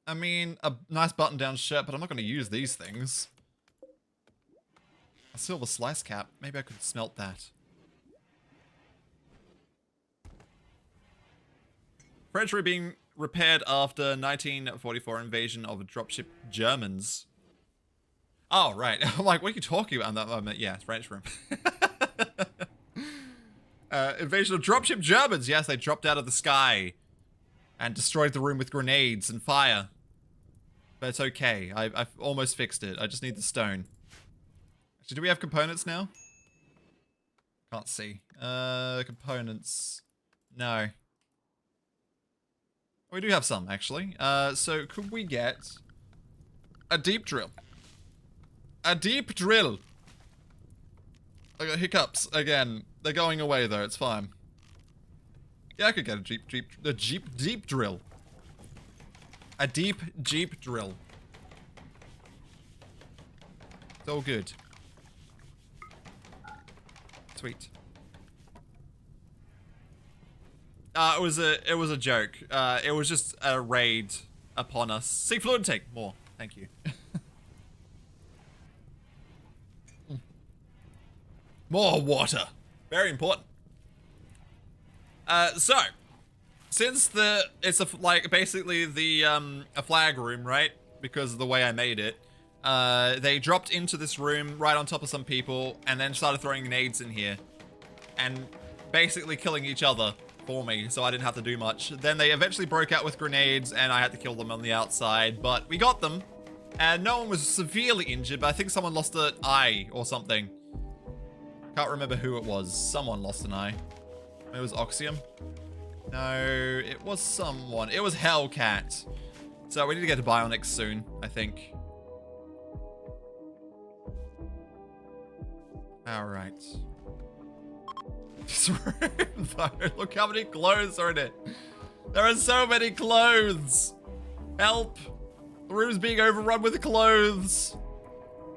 A: I mean, a nice button-down shirt, but I'm not going to use these things. A silver slice cap. Maybe I could smelt that. Frederick being repaired after 1944 invasion of dropship Germans. Oh, right. I'm like, what are you talking about in that moment? Yeah, it's French room. Invasion of dropship Germans. Yes, they dropped out of the sky and destroyed the room with grenades and fire. But it's okay. I've almost fixed it. I just need the stone. Actually, do we have components now? Can't see. Components. No. We do have some, actually. So could we get a deep drill? A deep drill. I got hiccups again. They're going away though. It's fine. Yeah, I could get a deep drill. A deep Jeep drill. It's all good. Sweet. It was a joke. It was just a raid upon us. Sea fluid intake. More. Thank you. More water. Very important. So, since it's basically a flag room, right? Because of the way I made it. They dropped into this room right on top of some people and then started throwing grenades in here. And basically killing each other for me, so I didn't have to do much. Then they eventually broke out with grenades and I had to kill them on the outside, but we got them. And no one was severely injured, but I think someone lost an eye or something. Can't remember who it was. Someone lost an eye. It was Oxium. No, it was someone. It was Hellcat. So we need to get to Bionics soon, I think. Alright. This room, though. Look how many clothes are in it. There are so many clothes. Help. The room's being overrun with clothes.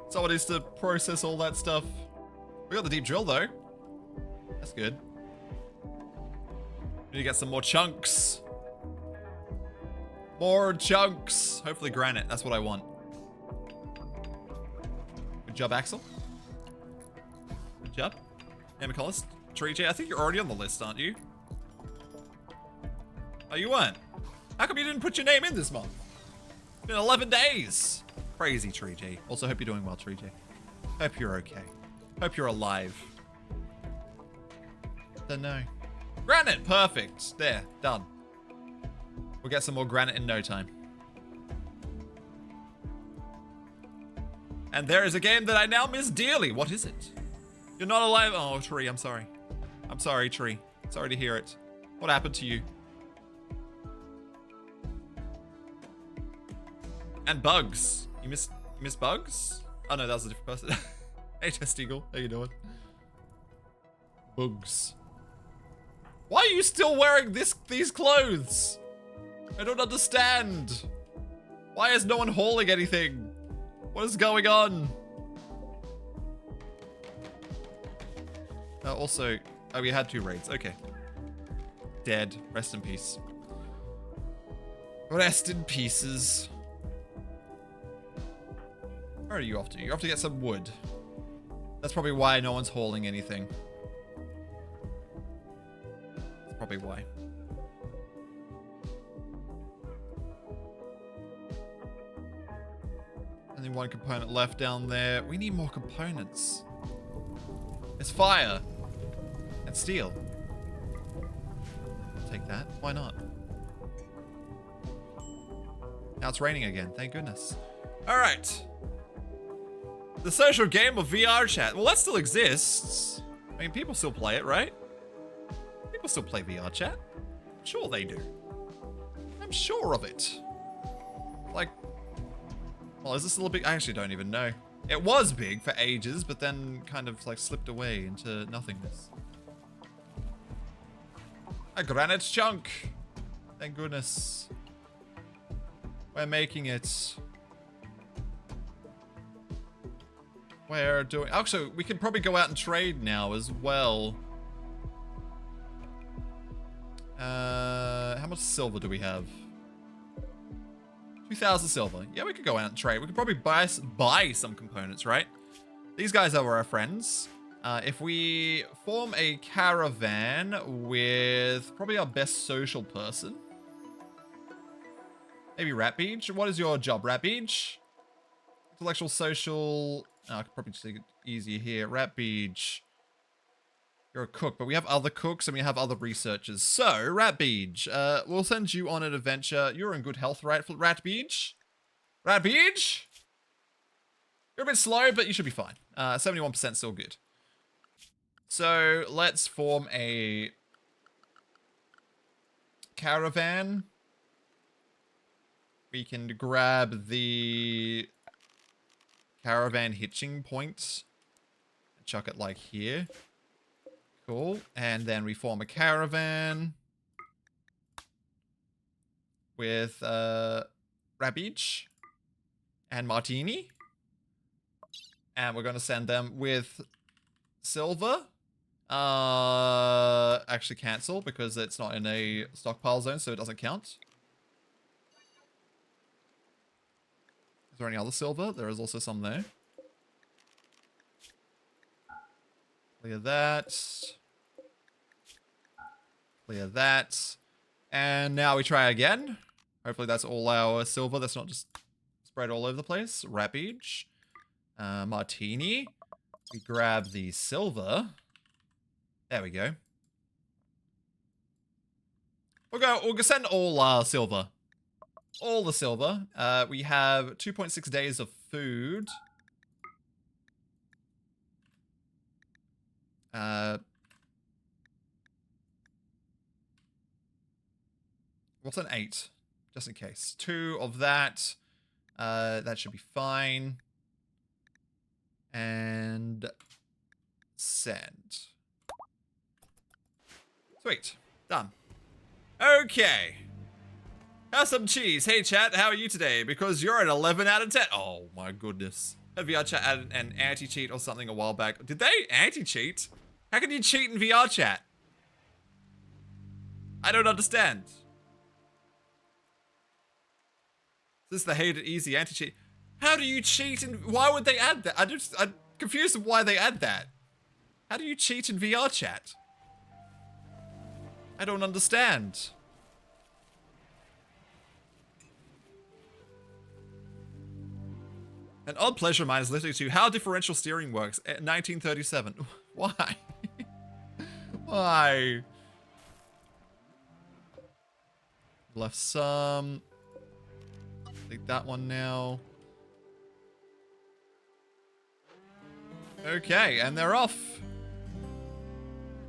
A: Someone needs to process all that stuff. We got the deep drill, though. That's good. We need to get some more chunks. More chunks. Hopefully granite. That's what I want. Good job, Axel. Good job. Namacollis. Tree J, I think you're already on the list, aren't you? Oh, you weren't? How come you didn't put your name in this month? It's been 11 days. Crazy, Tree J. Also, hope you're doing well, Tree J. Hope you're okay. Hope you're alive. Don't know. Granite, perfect. There, done. We'll get some more granite in no time. And there is a game that I now miss dearly. What is it? You're not alive. Oh, Tree, I'm sorry. I'm sorry, Tree. Sorry to hear it. What happened to you? And Bugs. You miss Bugs? Oh no, that was a different person. Hey, Testigle. How you doing? Bugs. Why are you still wearing these clothes? I don't understand. Why is no one hauling anything? What is going on? Also, oh, we had 2 raids. Okay. Dead. Rest in peace. Rest in pieces. Where are you off to? You're off to get some wood. That's probably why no one's hauling anything. That's probably why. Only 1 component left down there. We need more components. It's fire. And steel. I'll take that. Why not? Now it's raining again. Thank goodness. Alright. The social game of VR chat. Well, that still exists. I mean, people still play it, right? People still play VR chat. Sure they do. I'm sure of it. Like, well, is this still a big? I actually don't even know. It was big for ages, but then kind of like slipped away into nothingness. A granite chunk. Thank goodness. We're making it. We're doing. Actually, we can probably go out and trade now as well. How much silver do we have? 2,000 silver. Yeah, we could go out and trade. We could probably buy some components, right? These guys are our friends. If we form a caravan with probably our best social person. Maybe Ratbeach. What is your job, Ratbeach? Intellectual, social. Oh, I could probably just take it easier here. Ratbeach. You're a cook, but we have other cooks and we have other researchers. So, Ratbeach, we'll send you on an adventure. You're in good health, right, Ratbeach? Ratbeach? You're a bit slow, but you should be fine. 71% still good. So, let's form a caravan. We can grab the caravan hitching point and chuck it like here. Cool. And then we form a caravan with Rabij and Martini. And we're going to send them with silver. Actually cancel because it's not in a stockpile zone, so it doesn't count. Is there any other silver? There is also some there. Clear that. Clear that. And now we try again. Hopefully that's all our silver. That's not just spread all over the place. Rapage. Martini. We grab the silver. There we go. We'll send all silver. All the silver. We have 2.6 days of food. What's an 8? Just in case. 2 of that. That should be fine. And send. Sweet. Done. Okay. Have some cheese. Hey chat, how are you today? Because you're an 11 out of 10. Oh my goodness. A VR chat added an anti-cheat or something a while back. Did they anti-cheat? How can you cheat in VR chat? I don't understand. This is the hated easy anti-cheat. How do you cheat and why would they add that? I'm confused of why they add that. How do you cheat in VR chat? I don't understand. An odd pleasure of mine is listening to how differential steering works at 1937. Why? Why? Left some. Take that one now. Okay, and they're off.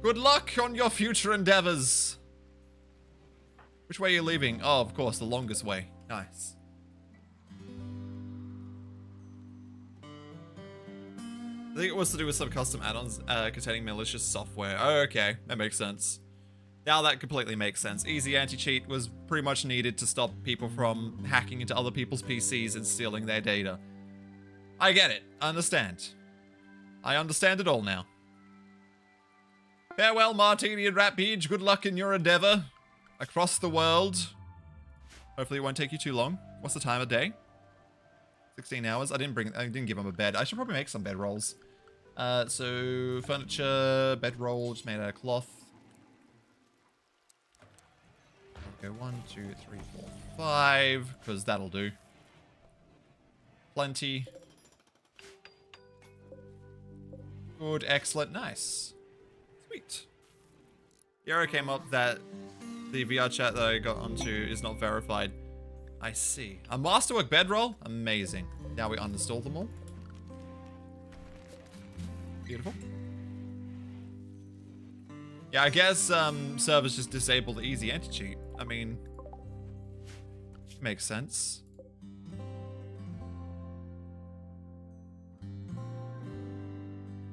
A: Good luck on your future endeavors. Which way are you leaving? Oh, of course, the longest way. Nice. I think it was to do with some custom add-ons containing malicious software. Oh, okay. That makes sense. Now that completely makes sense. Easy anti-cheat was pretty much needed to stop people from hacking into other people's PCs and stealing their data. I get it. I understand. I understand it all now. Farewell, Martini and Ratbeach. Good luck in your endeavor. Across the world. Hopefully it won't take you too long. What's the time of day? 16 hours. I didn't give him a bed. I should probably make some bed rolls. So furniture, bed roll, just made out of cloth. Go 1, 2, 3, 4, 5, because that'll do. Plenty. Good, excellent, nice. Sweet. The arrow came up that the VR chat that I got onto is not verified. I see. A masterwork bedroll? Amazing. Now we uninstall them all. Beautiful. Yeah, I guess servers just disable the easy anti-cheat. I mean, makes sense.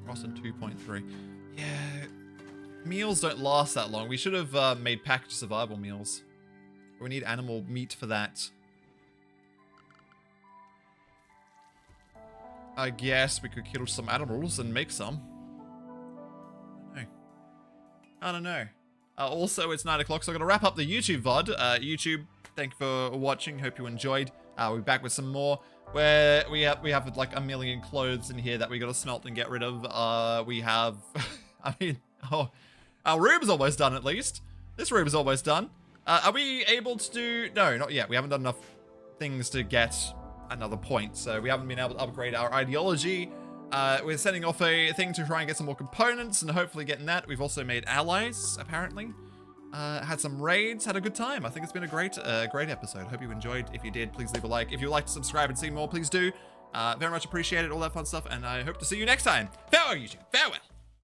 A: Rosin 2.3. Yeah, meals don't last that long. We should have made packaged survival meals. We need animal meat for that. I guess we could kill some animals and make some. I don't know. Also, it's 9 o'clock, so I'm going to wrap up the YouTube VOD. YouTube, thank you for watching. Hope you enjoyed. We'll be back with some more. Where we have like a million clothes in here that we got to smelt and get rid of. We have, I mean, oh, our room's almost done at least. This room is almost done. Are we able to do, no, not yet. We haven't done enough things to get another point. So we haven't been able to upgrade our ideology. We're sending off a thing to try and get some more components and hopefully getting that. We've also made allies, apparently. Had some raids, had a good time. I think it's been a great episode. Hope you enjoyed. If you did, please leave a like. If you'd like to subscribe and see more, please do. Very much appreciate it, all that fun stuff, and I hope to see you next time. Farewell, YouTube. Farewell.